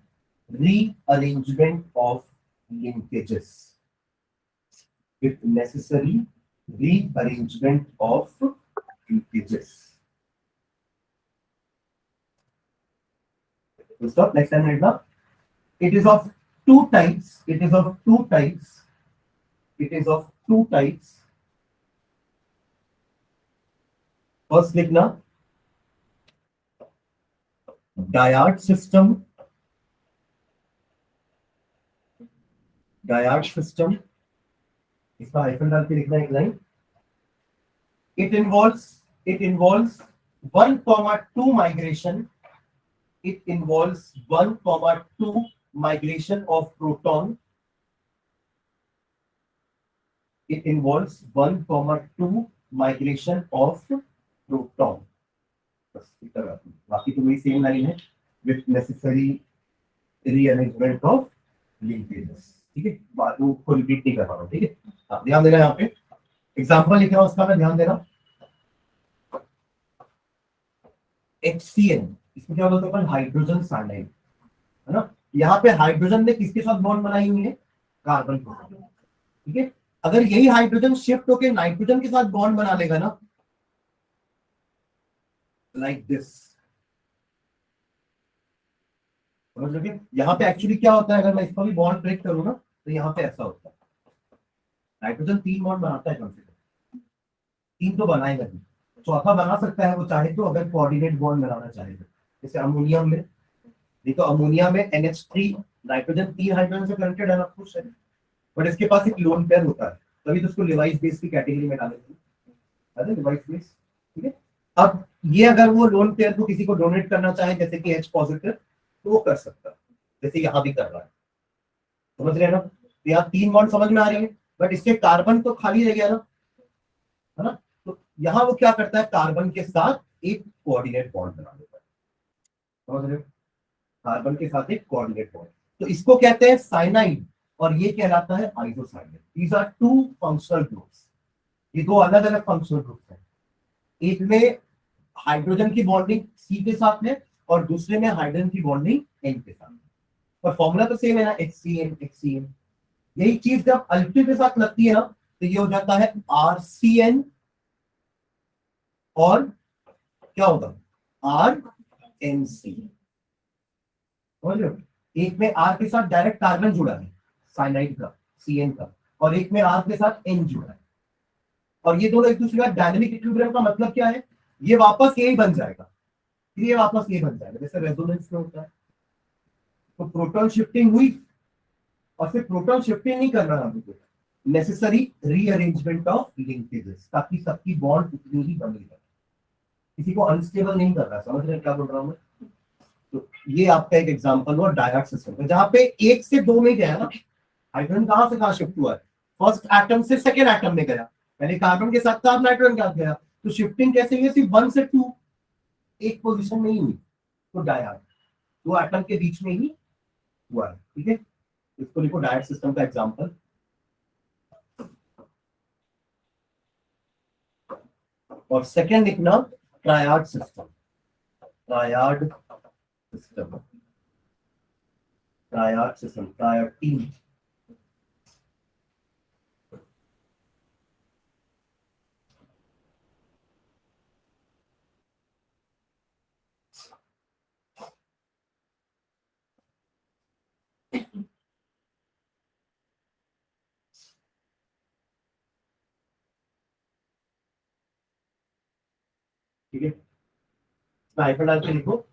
rearrangement of linkages. With necessary rearrangement of linkages. We'll stop next time right now. It is of two types. It is of two types. It is of two types. First लिखना diode system. Diode system. इसका hyphen डाल के लिखना एक line. It involves 1,2 migration. It involves 1,2 migration of proton. It involves 1,2 migration of proton. बस इतना बाकी तो वही सेम लाइन है with necessary rearrangement of linkages. ठीक है, बात को रिपीट नहीं कर रहा हूँ. ठीक है, हाँ ध्यान देना. यहाँ पे एग्जांपल लिख रहा हूँ उसका, मैं ध्यान देना. HCN, इसमें क्या बोलते हैं अपन, हाइड्रोजन साइनाइड, है ना. यहाँ पे हाइड्रोजन ने किसके साथ बॉन्ड बनाई हुई है, कार्बन के साथ. ठीक है, अगर यही हाइड्रोजन शिफ्ट होकर नाइट्रोजन के साथ बॉन्ड बना लेगा ना, लाइक दिस, समझ लोगे. यहाँ पे एक्चुअली क्या होता है, अगर मैं इसका भी बॉन्ड ब्रेक करूँ ना, तो यहाँ पे ऐसा होता है. नाइट्रोजन 3 बॉन्ड बनाता है कम से कम, 3 तो बनाएगा नहीं, चौथा बना सकता है वो चाहे तो, अगर कोऑर्डिनेट बॉन्ड बनाना चाहे तो. जैसे अमोनियम में देखो, अमोनिया में NH3 नाइट्रोजन 3 हाइड्रोजन से कनेक्टेड है ना, खुश है, बट इसके पास एक लोन पेयर होता है, तभी तो उसको लिवाइस बेस की कैटेगरी में डालेंगे. अरे लिवाइस बेस. ठीक है, अब ये अगर वो लोन पेयर को किसी को डोनेट करना चाहे, जैसे कि H पॉजिटिव, तो वो कर सकता है, जैसे यहाँ भी कर रहा है. समझ रहे हैं ना. तो यहाँ 3 बॉन्ड समझ में आ रही है, बट इससे कार्बन तो खाली रह गया ना, है ना. तो यहाँ वो क्या करता है, कार्बन के साथ एक कोऑर्डिनेट बॉन्ड बना देता है. समझ रहे हो, कार्बन के साथ एक कोऑर्डिनेट बॉन्ड. तो इसको कहते हैं साइनाइड और ये कहलाता है isocyanide. These are two functional groups. ये दो अलग अलग फंक्शनल ग्रुप्स हैं. एक में हाइड्रोजन की बॉन्डिंग C के साथ है और दूसरे में हाइड्रोजन की बॉन्डिंग N के साथ. पर फॉर्मूला तो सेम है ना, HCN. यही चीज जब अल्किल के साथ लगती है ना, तो ये हो जाता है RCN और क्या होगा, RNC. समझ लो, एक में R के साथ डायरेक्ट कार्बन जुड़ा है साइनाइड का, CN का, और एक में R के साथ N जुड़ा है. और ये दोनों एक दूसरे का डायनेमिक इक्विलिब्रियम का मतलब क्या है, ये वापस यही बन जाएगा, ये वापस ये बन जाएगा, जैसे रेजोनेंस में होता है. तो प्रोटॉन शिफ्टिंग हुई, और फिर प्रोटॉन शिफ्टिंग नहीं करना है हमको, नेसेसरी रीअरेंजमेंट ऑफ लिंकेजेस, ताकि सबकी बॉन्ड उतनी ही बनी रहे, किसी को अनस्टेबल नहीं कर रहा. समझ रहे हैं क्या बोल रहा हूँ मैं. तो ये आपका एक एग्जांपल हुआ डायरेक्ट सिस्टम का, जहां पे 1 से 2 में गया ना, हाइड्रोजन कहां से कहां शिफ्ट हुआ है, फर्स्ट एटम से सेकेंड एटम में गया. पहले कार्बन के साथ था, अब नाइट्रोजन का गया. तो शिफ्टिंग कैसे हुई, सिर्फ 1 से 2 एक पोजीशन में ही हुई. तो डायड 2 एटम के बीच में ही हुआ है. ठीक है, इसको लिखो डायड सिस्टम का एग्जांपल. और सेकंड लिखना triad system. Triad system, triad system, triad team. ठीक है, हाइफन डाल के लिखो.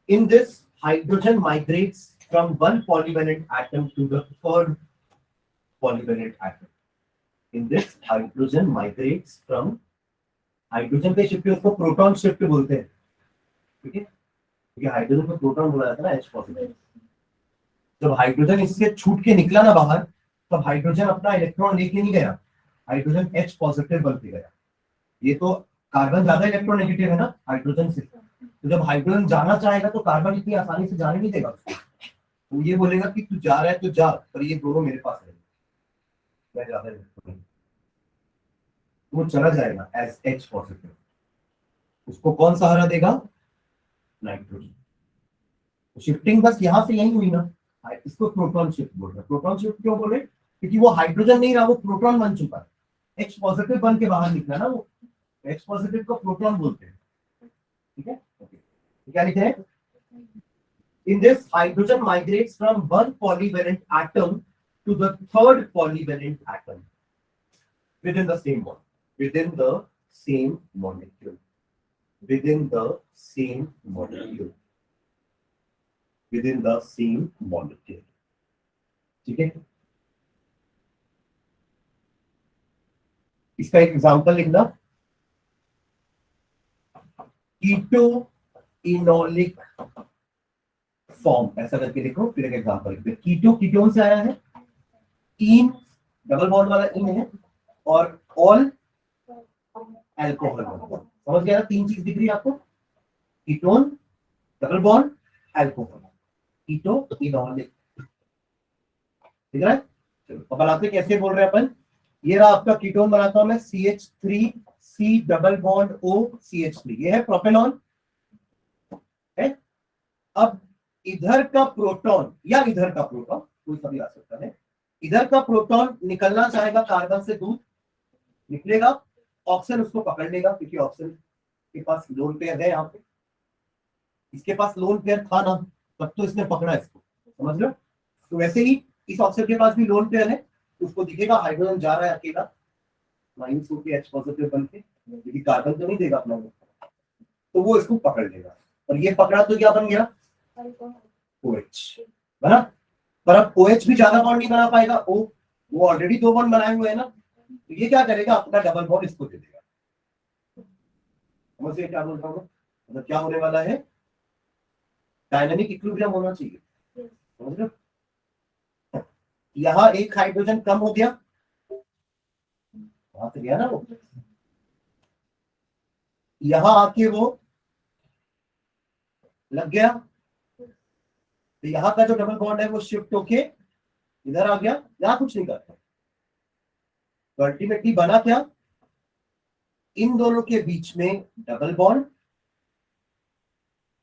In this, hydrogen migrates from one polyvalent atom to the third polyvalent atom. In this hydrogen migrates from, hydrogen पे shift उसको proton shift बोलते हैं, ठीक है, क्योंकि हाइड्रोजन को प्रोटॉन बोला जाता है ना, H पॉजिटिव। जब हाइड्रोजन इससे छूट के निकला ना बाहर, तब हाइड्रोजन अपना इलेक्ट्रॉन लेके नहीं गया, हाइड्रोजन H पॉजिटिव बन के गया। ये तो कार्बन ज्यादा इलेक्ट्रोनेगेटिव है ना हाइड्रोजन से, तो जब हाइड्रोजन जाना चाहेगा तो कार्बन इतनी आसानी से जाने नहीं देगा उसको, वो ये बोलेगा कि तू जा रहा है तो जा, पर ये दोनों मेरे पास रहेंगे, मैं ज्यादा इलेक्ट्रॉन, वो चला जाएगा एज H पॉजिटिव। उसको कौन सहारा देगा? नाइट्रोजन। शिफ्टिंग बस यहां से यही हुई ना, इसको प्रोटॉन शिफ्ट बोल रहे हैं। प्रोटॉन शिफ्ट क्यों बोले? क्योंकि वो हाइड्रोजन नहीं रहा, वो प्रोटॉन बन चुका है, H पॉजिटिव बन के बाहर निकला ना वो, H पॉजिटिव को प्रोटॉन बोलते हैं, ठीक है। ओके, क्या लिखे हैं? In this, hydrogen migrates from one polyvalent atom to the third polyvalent atom within the same bond, within the same molecule, within the same molecule, within the same molecule. ठीक है, इसका एक एग्जांपल लिखना, कीटो enolic form, ऐसा करके लिखो, फिर एक एग्जांपल लिखते हैं। कीटो कीटोन से आया है, इन डबल बॉन्ड वाला इन है, और ऑल एल्कोहल, समझ गया ना? तीन चीज दिख रही है आपको, कीटोन, डबल बॉन्ड, एल्कोहल, कीटो इनोलिक, ठीक है। चलो अब बनाते कैसे बोल रहे हैं अपन। ये रहा आपका कीटोन, बनाता हूं मैं CH3C double bond O CH3, ये है प्रोपेनॉन है। अब इधर का प्रोटॉन या इधर का प्रोटॉन, कोई सा भी आ सकता है, इधर का प्रोटॉन निकलना चाहेगा कार्बन से दूर, निकलेगा, ऑक्सीजन उसको पकड़ लेगा, क्योंकि ऑक्सीजन के पास लोन पेयर है यहाँ पे, इसके पास लोन पेयर था ना, तब तो इसने पकड़ा इसको, समझ लो। तो वैसे ही इस ऑक्सीजन के पास भी लोन पेयर है, उसको दिखेगा हाइड्रोजन जा रहा है अकेला, माइनस होके H पॉजिटिव बन के, क्योंकि कार्बन तो नहीं देगा अपना, तो वो इसको पकड़ लेगा, और ये पकड़ा तो क्या बन गया? OH बना। पर अब OH भी ज्यादा बॉन्ड नहीं बना पाएगा, वो ऑलरेडी दो बॉन्ड बनाए हुए हैं ना, तो ये क्या करेगा? अपना डबल बॉन्ड इसको दे देगा। समझ गए क्या बोल रहा हूँ? मतलब क्या होने वाला है? डायनामिक इक्विलिब्रियम होना चाहिए, समझ लो। यहाँ एक हाइड्रोजन कम हो गया, वहां से गया ना वो, यहां आके वो लग गया, तो यहाँ का जो डबल बॉन्ड है वो शिफ्ट होके इधर आ गया, यहां कुछ नहीं करता। तो अल्टीमेटली बना क्या? इन दोनों के बीच में डबल बॉन्ड,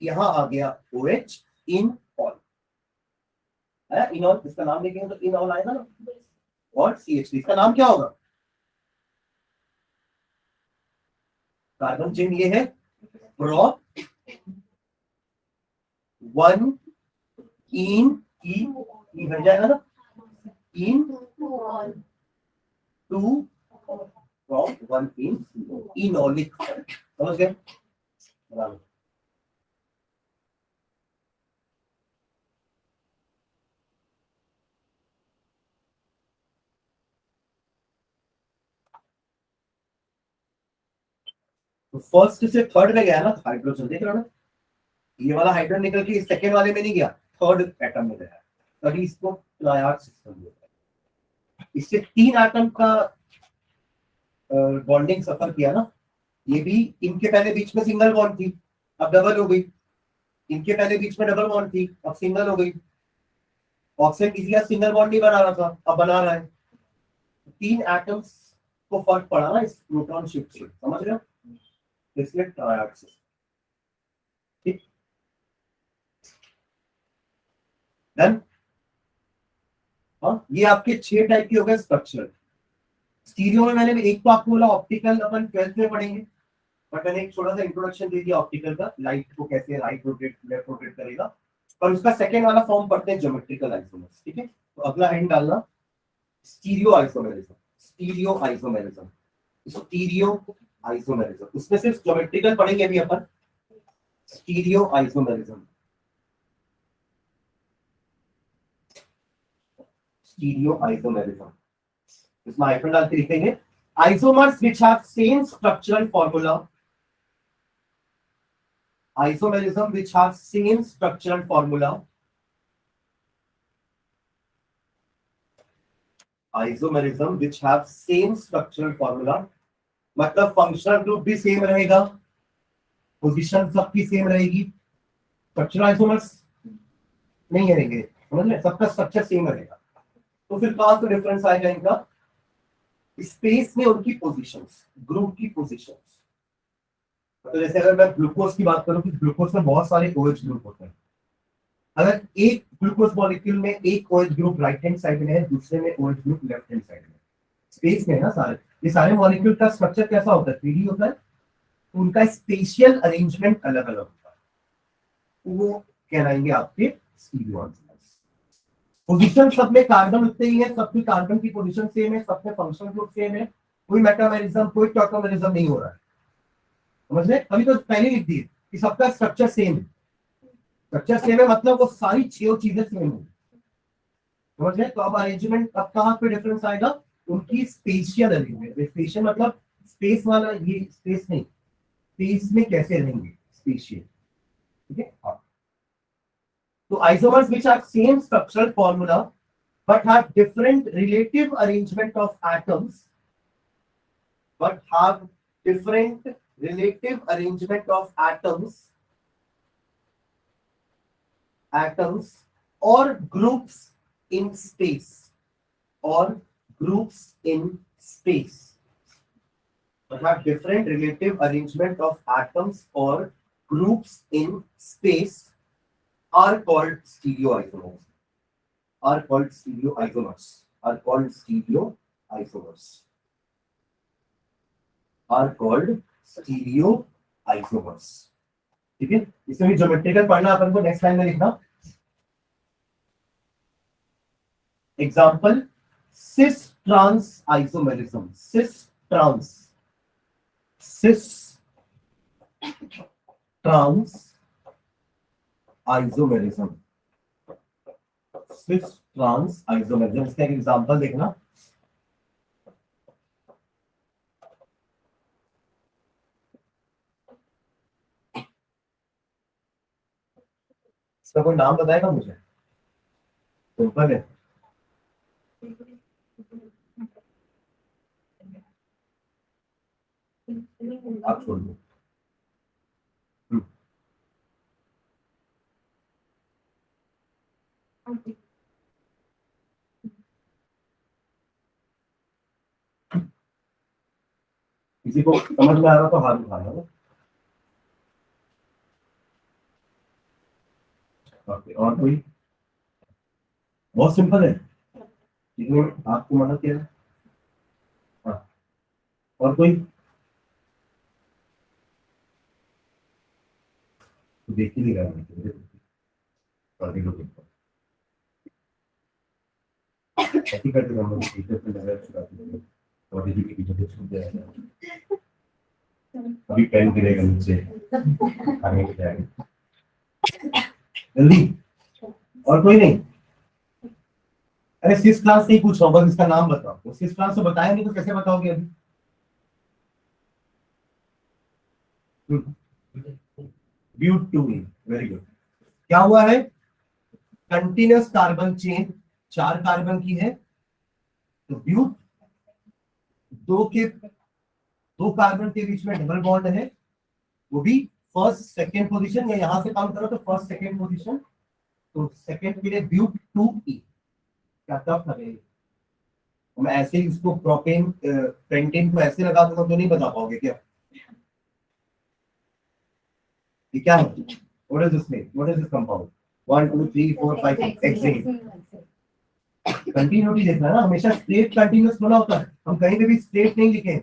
यहां आ गया OH, इन ऑल है, इन ऑल, इसका नाम लिखेंगे तो इन ऑल आएगा ना, और CH3, इसका नाम क्या होगा? कार्बन चेन ये है, प्रो वन इन ई बन जाएगा ना, in two from one in enolic, समझ गए? तो फर्स्ट से थर्ड में गया ना हाइड्रोजन, देख रहे हो ना, ये वाला हाइड्रोजन निकल के इस सेकेंड वाले में नहीं गया, थर्ड एटम में गया, तभी इसको ट्रायड सिस्टम बोलते हैं। इससे तीन एटम का बॉन्डिंग सफर किया ना, ये भी, इनके पहले बीच में सिंगल बॉन्ड थी, अब डबल हो गई, इनके पहले बीच में डबल बॉन्ड थी, अब सिंगल हो गई, ऑक्सीजन किसी का सिंगल बॉन्ड नहीं बना रहा था, अब बना रहा है। तीन एटम्स को फर्क पड़ा ना इस प्रोटॉन शिफ्ट से, समझ रहे हो? इसलिए ट्रायड सिस्टम, ठीक। डन। हाँ, ये आपके 6 टाइप के हो गए स्ट्रक्चर। स्टीरियो में मैंने एक तो आपको बोला ऑप्टिकल, अपन 12th में पढ़ेंगे, बट मैंने एक छोटा सा इंट्रोडक्शन दे दिया ऑप्टिकल का, लाइट को कैसे राइट रोटेट लेफ्ट रोटेट करेगा, पर उसका सेकेंड वाला फॉर्म पढ़ते हैं ज्योमेट्रिकल आइसोमर्स, ठीक है। तो अगला एंड डालना stereo isomerism, stereo isomerism, stereo isomerism, उसमें सिर्फ ज्योमेट्रिकल पढ़ेंगे अभी अपन, स्टीरियो आइसोमेरिज्म, स्टीरियो आइसोमेरिज्म, इसमें हाइफन डाल के लिखेंगे isomers which have same structural formula, isomerism which have same structural formula, isomerism which have same structural formula, मतलब फंक्शनल ग्रुप भी सेम रहेगा, पोजीशन सबकी सेम रहेगी, स्ट्रक्चरल आइसोमर्स नहीं रहेंगे, समझ रहे, सबका स्ट्रक्चर सेम रहेगा। तो फिर कहां से डिफरेंस आएगा इनका, स्पेस में उनकी पोजीशंस, ग्रुप की पोजीशंस। तो जैसे अगर मैं ग्लूकोज की बात करूं तो ग्लूकोज में बहुत सारे OH ग्रुप होते हैं। अगर एक ग्लूकोज मॉलिक्यूल में एक OH group right hand side में है, दूसरे में OH group left hand side में, स्पेस में है ना सारे, ये सारे मॉलिक्यूल का स्ट्रक्चर कैसा होता है, 3D होता है, तो उनका स्पेशियल अरेंजमेंट अलग अलग होता है, वो कहलाएंगे आपके स्टीरियो आइसोमर्स। पोजीशन सब में कार्बन उतने ही है, सबकी कार्बन की पोजीशन सेम है, सबके फंक्शनल ग्रुप सेम है, कोई मेटामेरिज्म कोई टॉटोमेरिज्म नहीं हो रहा है, समझ रहे, अभी तो पहले लिख दिए कि सबका स्ट्रक्चर सेम है, स्ट्रक्चर सेम है मतलब वो सारी 6 चीजें सेम है, समझ रहे। तो अब अरेंजमेंट अब कहां पे डिफरेंस आएगा, उनकी स्पेशियल अरेंजमेंट, स्पेशियल मतलब स्पेस वाला, ये स्पेस नहीं, स्पेस में कैसे रहेंगे, स्पेशियल, ठीक है। हाँ। तो isomers which have same structural formula but have different relative arrangement of atoms, but have different relative arrangement of atoms or groups in space, or groups in space, but have different relative arrangement of atoms or groups in space, are called stereoisomers, are called stereoisomers, are called stereoisomers, are called stereoisomers, ठीक है। इसमें भी geometrical पढ़ना अपन को, next line में लिखना। Example cis trans isomerism, cis trans isomerism, cis trans isomerism, इसका एक एग्जांपल देखना। इसका कोई नाम बताएगा मुझे, सिंपल है, आप छोड़ दो। किसी को समझ में आ रहा तो हाथ उठाना है। ओके, और कोई, बहुत सिंपल है, आपको मदद किया। हाँ, और कोई तो देख ही नहीं रहा है, ऐसी करके हम लोग टीचर से नजर चुराते हैं और दीदी के पीछे छूट जाएगा, अभी पेन गिरेगा नीचे, आगे हो जाएगा, जल्दी। और कोई नहीं, अरे सिक्स क्लास से ही पूछ रहा हूँ, बस इसका नाम बताओ, तो सिक्स क्लास से बताया नहीं तो कैसे बताओगे अभी। ब्यूट-2-इन, वेरी गुड। क्या हुआ है, कंटिन्यूअस कार्बन चेन 4 कार्बन की है, तो ब्यूट दो कार्बन के बीच में डबल बॉन्ड है, वो भी फर्स्ट सेकेंड पोजीशन, या यहां से काम करो तो फर्स्ट सेकेंड पोजीशन, तो सेकेंड के लिए ब्यूट-2-ई, क्या टफ लगेगा, मैं ऐसे ही इसको प्रोपेन पेंटेन को ऐसे लगा दूंगा तो नहीं बता पाओगे क्या, ये क्या है, what is this name, what is this compound, 1 2 3 4 5 hexane. Continuity देखना ना, हमेशा स्ट्रेट कंटिन्यूअस थोड़ा होता है, हम कहीं पे भी स्ट्रेट नहीं लिखे,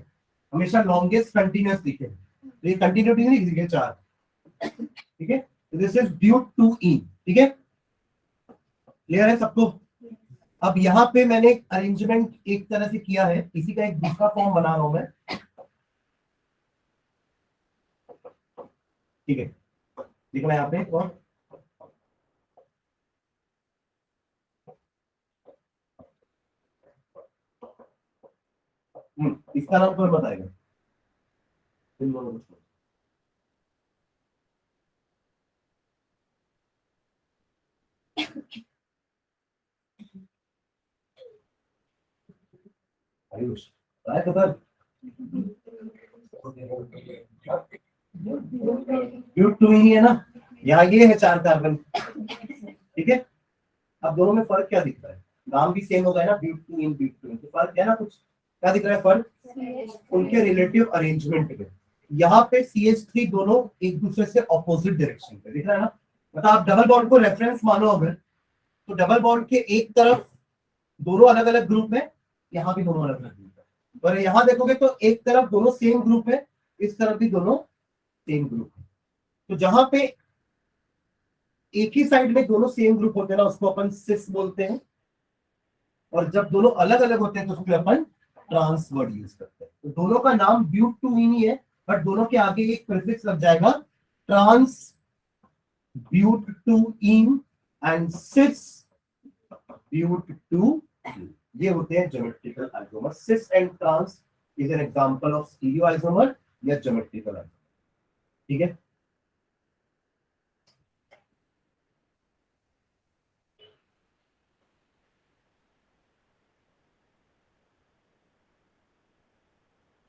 हमेशा लॉन्गेस्ट कंटिन्यूअस लिखे, तो ये कंटिन्यूटी नहीं लिखी है 4, ठीक है। तो दिस इज ब्यूट-2-इन, ठीक है, क्लियर है सबको। अब यहाँ पे मैंने अरेंजमेंट एक तरह से किया है, इसी का एक दूसरा फॉर्म बना रहा हूं मैं, ठीक है, लिखना यहाँ पे, और इसका नाम कौन बताएगा? इन दोनों को छोड़। आयुष आया तो सर, ब्यूट टू ही है ना, यहाँ ये है 4 कार्बन, ठीक है। अब दोनों में फर्क क्या दिख रहा है? नाम भी सेम होगा ना, ब्यूट टू इन ब्यूट टू इन, तो फर्क है ना कुछ? क्या दिख रहा है फर्क? उनके रिलेटिव अरेंजमेंट में। यहाँ पे CH3 दोनों एक दूसरे से ऑपोजिट डायरेक्शन पे दिख रहा है ना। मतलब आप डबल बॉन्ड को रेफरेंस मानो अगर, तो डबल बॉन्ड के एक तरफ दोनों अलग अलग ग्रुप में, यहाँ भी दोनों अलग अलग ग्रुप है। और यहाँ देखोगे तो एक तरफ दोनों सेम ग्रुप है, इस तरफ भी दोनों सेम ग्रुप है। तो जहां पे एक ही साइड में दोनों सेम ग्रुप होते हैं ना, उसको अपन सिस बोलते हैं। और जब दोनों अलग अलग होते हैं तो उसको अपन ट्रांस वर्ड यूज करते हैं। तो दोनों का नाम ब्यूट टू इन ही है, बट दोनों के आगे एक प्रीफिक्स लग जाएगा trans but two ene and cis but two. ये होते हैं geometrical isomer. Cis and trans is an example of stereo isomer या ज्योमेट्रिकल आइसोमर, ठीक है।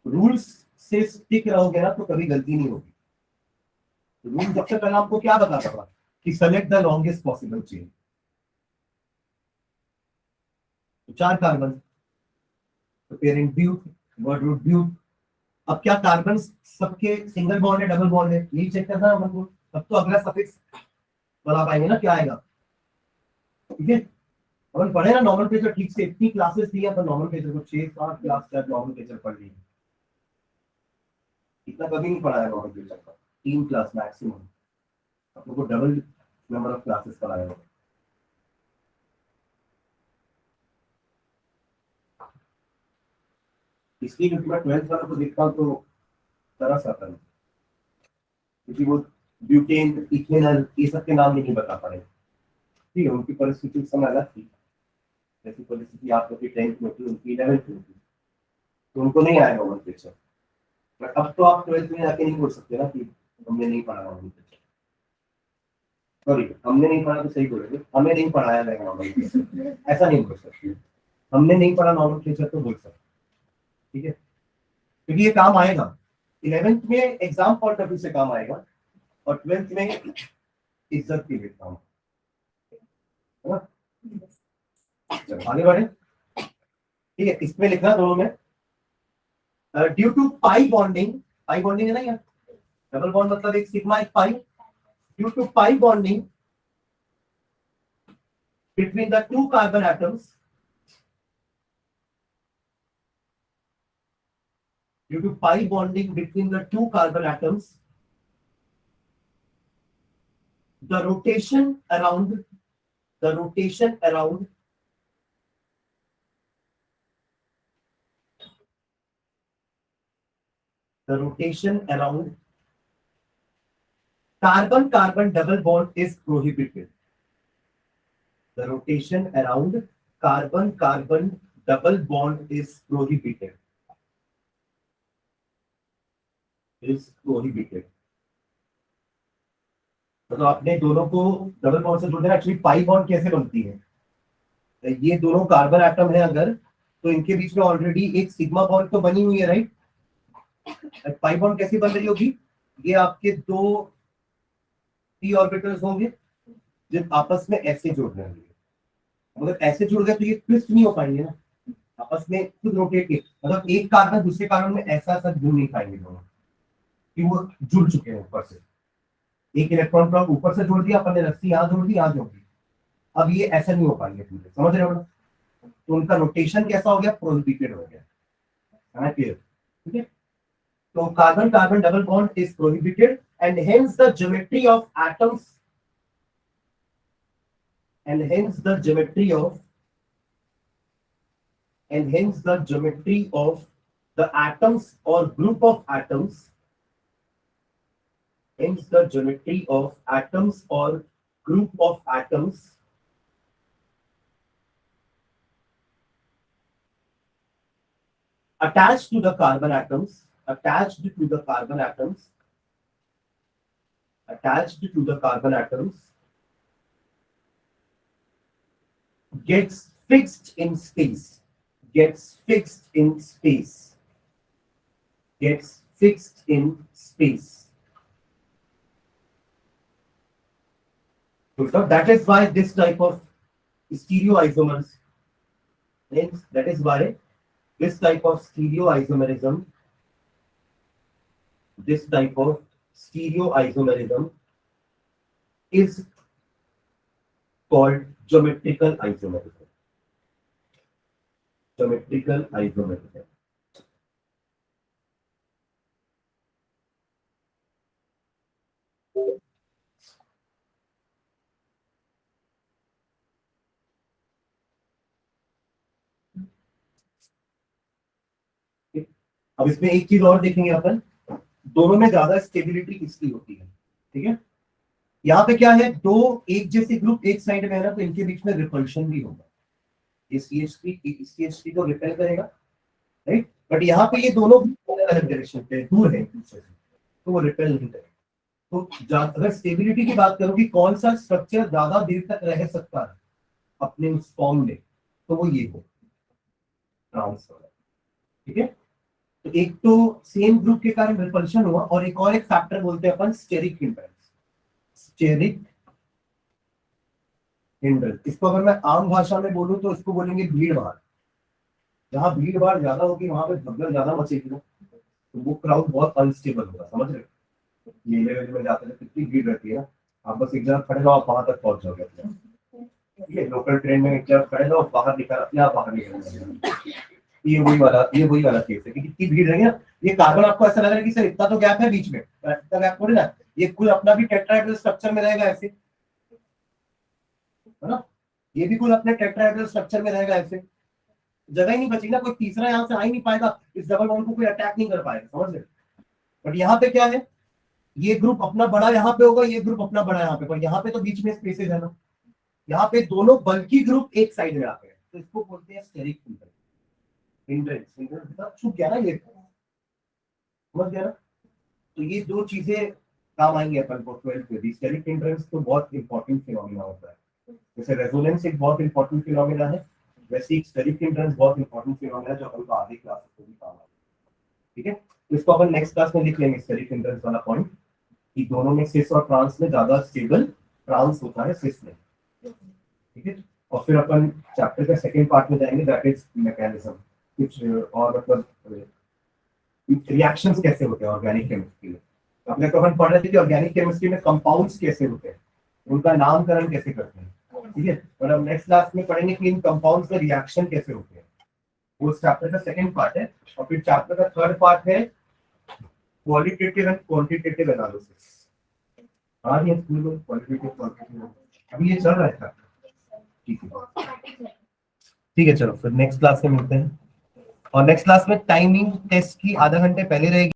रूल्स से स्टिक रहोगे ना तो कभी गलती नहीं होगी। रूल सबसे पहले आपको क्या बताता था कि select the longest possible chain. तो 4 कार्बन, तो parent but, word root but. अब क्या कार्बन सबके सिंगल बॉन्ड है डबल बॉन्ड है, यही चेक करना है हमको। तब तो अगला सफिक्स बता पाएंगे ना क्या आएगा, ठीक है। अपन पढ़े ना नॉर्मल पेजर ठीक से, इतनी क्लासेस दी अपन नॉर्मल पेजर को, 6-7 क्लास शायद नॉर्मल पेजर पढ़ ली। इतना कभी नहीं पढ़ाया नॉर्मल पेजर का, 3 क्लास मैक्सिमम। अपन को डबल नंबर ऑफ क्लासेस पढ़ाया होगा। इसलिए क्योंकि मैं 12th वालों को देखता हूँ तो तरस आता है, क्योंकि वो ब्यूटेन इथेनॉल ये सब के नाम नहीं बता पा रहे। ठीक है, उनकी परिस्थिति उस समय अलग थी, जैसी परिस्थिति आप लोग की 10th में थी, उनकी 11th में थी, तो उनको नहीं आएगा वो पिक्चर। बट अब तो आप 12th में आके नहीं बोल सकते ना कि हमने नहीं पढ़ा नॉर्मल पिक्चर। सॉरी, हमने नहीं पढ़ा तो सही बोलेंगे, हमें नहीं पढ़ाया गया नॉर्मल पिक्चर, ऐसा नहीं बोल सकते। हमने नहीं पढ़ा नॉर्मल पिक्चर तो बोल सकते, ठीक है, क्योंकि ये काम आएगा। 11th में एग्जाम पॉइंट ऑफ व्यू से काम आएगा, और 12th में इज्जत के लिए काम, है ना। चलो आगे बढ़े, ठीक है। इसमें लिखना दोनों में, ड्यू टू पाई बॉन्डिंग है ना यार, डबल बॉन्ड मतलब एक सिग्मा एक pi. Due to pi bonding between the 2 carbon atoms, due to pi bonding between the 2 carbon atoms, the rotation around the rotation around the rotation around carbon carbon double bond is prohibited. The rotation around carbon carbon double bond is prohibited. Is prohibited. मतलब आपने दोनों को double bond से जोड़ देना। Actually pi bond कैसे बनती है, ये दोनों कार्बन एटम है अगर, तो इनके बीच में ऑलरेडी एक सिग्मा बॉन्ड तो बनी हुई है, राइट। पाई बॉन्ड कैसी बन रही होगी, ये आपके 2 p ऑर्बिटल्स होंगे जो आपस में ऐसे जुड़ रहे होंगे। अगर ऐसे जुड़ गए तो ये ट्विस्ट नहीं हो पाएंगे ना, आपस में खुद रोटेट के, मतलब एक कार्बन दूसरे कार्बन में ऐसा ऐसा जुड़ नहीं पाएंगे दोनों, कि वो जुड़ चुके हैं ऊपर से। एक इलेक्ट्रॉन को ऊपर से जोड़ दिया अपन ने, रस्सी यहाँ जोड़ दी, यहाँ जोड़ दी, अब ये ऐसा नहीं हो पाएंगे पूरे, समझ रहे हो ना। तो उनका रोटेशन कैसा हो गया, प्रोहिबिटेड हो गया, है क्लियर, ठीक है। तो carbon carbon double bond is prohibited and hence the geometry of atoms and hence the geometry of the atoms or group of atoms, hence the geometry of atoms or group of atoms attached to the carbon atoms, attached to the carbon atoms, attached to the carbon atoms, gets fixed in space, gets fixed in space, gets fixed in space. So that is why this type of stereoisomers, that is why this type of stereoisomerism, this type of stereoisomerism is called geometrical isomerism. Geometrical isomerism. अब इसमें एक चीज और देखेंगे अपन, दोनों में ज्यादा stability किसकी होती है, ठीक है। यहाँ पे क्या है, दो एक जैसे ग्रुप एक साइड में है ना, तो इनके बीच में रिपल्शन भी होगा, इस CH3 को रिपेल करेगा, राइट। बट यहाँ पे ये दोनों अलग अलग डायरेक्शन पे दूर है एक दूसरे से, तो वो रिपेल नहीं करेगा। तो अगर स्टेबिलिटी की बात करो कि कौन सा स्ट्रक्चर ज्यादा देर तक रह सकता है अपने उस फॉर्म में, तो वो ये हो ट्रांसफर, ठीक है। तो एक तो सेम ग्रुप के कारण रिपल्शन हुआ, और एक और एक फैक्टर बोलते हैं अपन स्टेरिक हिंड्रेंस, स्टेरिक हिंड्रेंस। इसको अगर मैं आम भाषा में बोलूं तो इसको बोलेंगे भीड़ भाड़। जहां भीड़ भाड़ ज्यादा होगी वहां पे भगदड़ ज्यादा मचेगी ना, तो वो क्राउड बहुत अनस्टेबल होगा, समझ रहे हो। मेले वेले में जाते हैं कितनी भीड़ रहती है ना, आप बस एक जगह खड़े रहो, आप वहां तक पहुंच जाओगे अपने, ठीक है। लोकल ट्रेन में एक जगह खड़े रहो, बाहर निकल अपने आप बाहर निकल, ये वही वाला केस है कि कितनी भीड़ रहेगी ना। ये कार्बन आपको ऐसा लग रहा है कि सर इतना तो गैप है बीच में, इतना गैप थोड़ी ना, ये कुल अपना भी टेट्राहेड्रल स्ट्रक्चर में रहेगा ऐसे, है ना, ये भी कुल अपने टेट्राहेड्रल स्ट्रक्चर में रहेगा ऐसे, जगह ही नहीं बची ना, कोई तीसरा यहाँ से आ ही नहीं पाएगा, इस डबल बॉन्ड को कोई अटैक नहीं कर पाएगा, समझ रहे। बट यहाँ पे क्या है, ये ग्रुप अपना बड़ा यहाँ पे होगा, ये ग्रुप अपना बड़ा यहाँ पे, पर यहाँ पे तो बीच में स्पेसेस है ना, यहाँ पे दोनों बल्कि ग्रुप एक साइड में आते हैं, तो इसको बोलते हैं स्टेरिक हिंड्रेंस। छूट गया ना ये, समझ गया ना। तो ये दो चीजें काम आएंगे अपन को 12th में। स्टेरिक हिंड्रेंस तो बहुत इंपॉर्टेंट फिनोमिना होता है, जैसे रेजोनेंस एक बहुत इंपॉर्टेंट फिनोमिना है, वैसे एक स्टेरिक हिंड्रेंस बहुत इंपॉर्टेंट फिनोमिना है जो अपन को आगे क्लास में भी काम आएगा, ठीक है। तो इसको अपन नेक्स्ट क्लास में लिख लेंगे, स्टेरिक हिंड्रेंस वाला पॉइंट, कि दोनों में सिस और ट्रांस में ज्यादा स्टेबल ट्रांस होता है सिस में, ठीक है। और फिर अपन चैप्टर के सेकंड पार्ट में जाएंगे, दैट इज मैकेनिज्म, कुछ और मतलब रिएक्शंस कैसे होते हैं ऑर्गेनिक केमिस्ट्री में। अपने तो अपन पढ़ रहे थे कि ऑर्गेनिक केमिस्ट्री में कंपाउंड्स कैसे होते हैं, उनका नामकरण कैसे करते हैं, ठीक है। और अब नेक्स्ट क्लास में पढ़ेंगे कि इन कंपाउंड्स में रिएक्शन कैसे होते हैं, वो चैप्टर का सेकंड पार्ट है। और फिर चैप्टर का थर्ड पार्ट है क्वालिटेटिव एंड क्वांटिटेटिव एनालिसिस। हाँ ये स्कूल में क्वालिटेटिव क्वांटिटेटिव अभी ये चल रहा है, ठीक है। चलो फिर नेक्स्ट क्लास में मिलते हैं, और नेक्स्ट क्लास में टाइमिंग टेस्ट की आधा घंटे पहले रहेगी।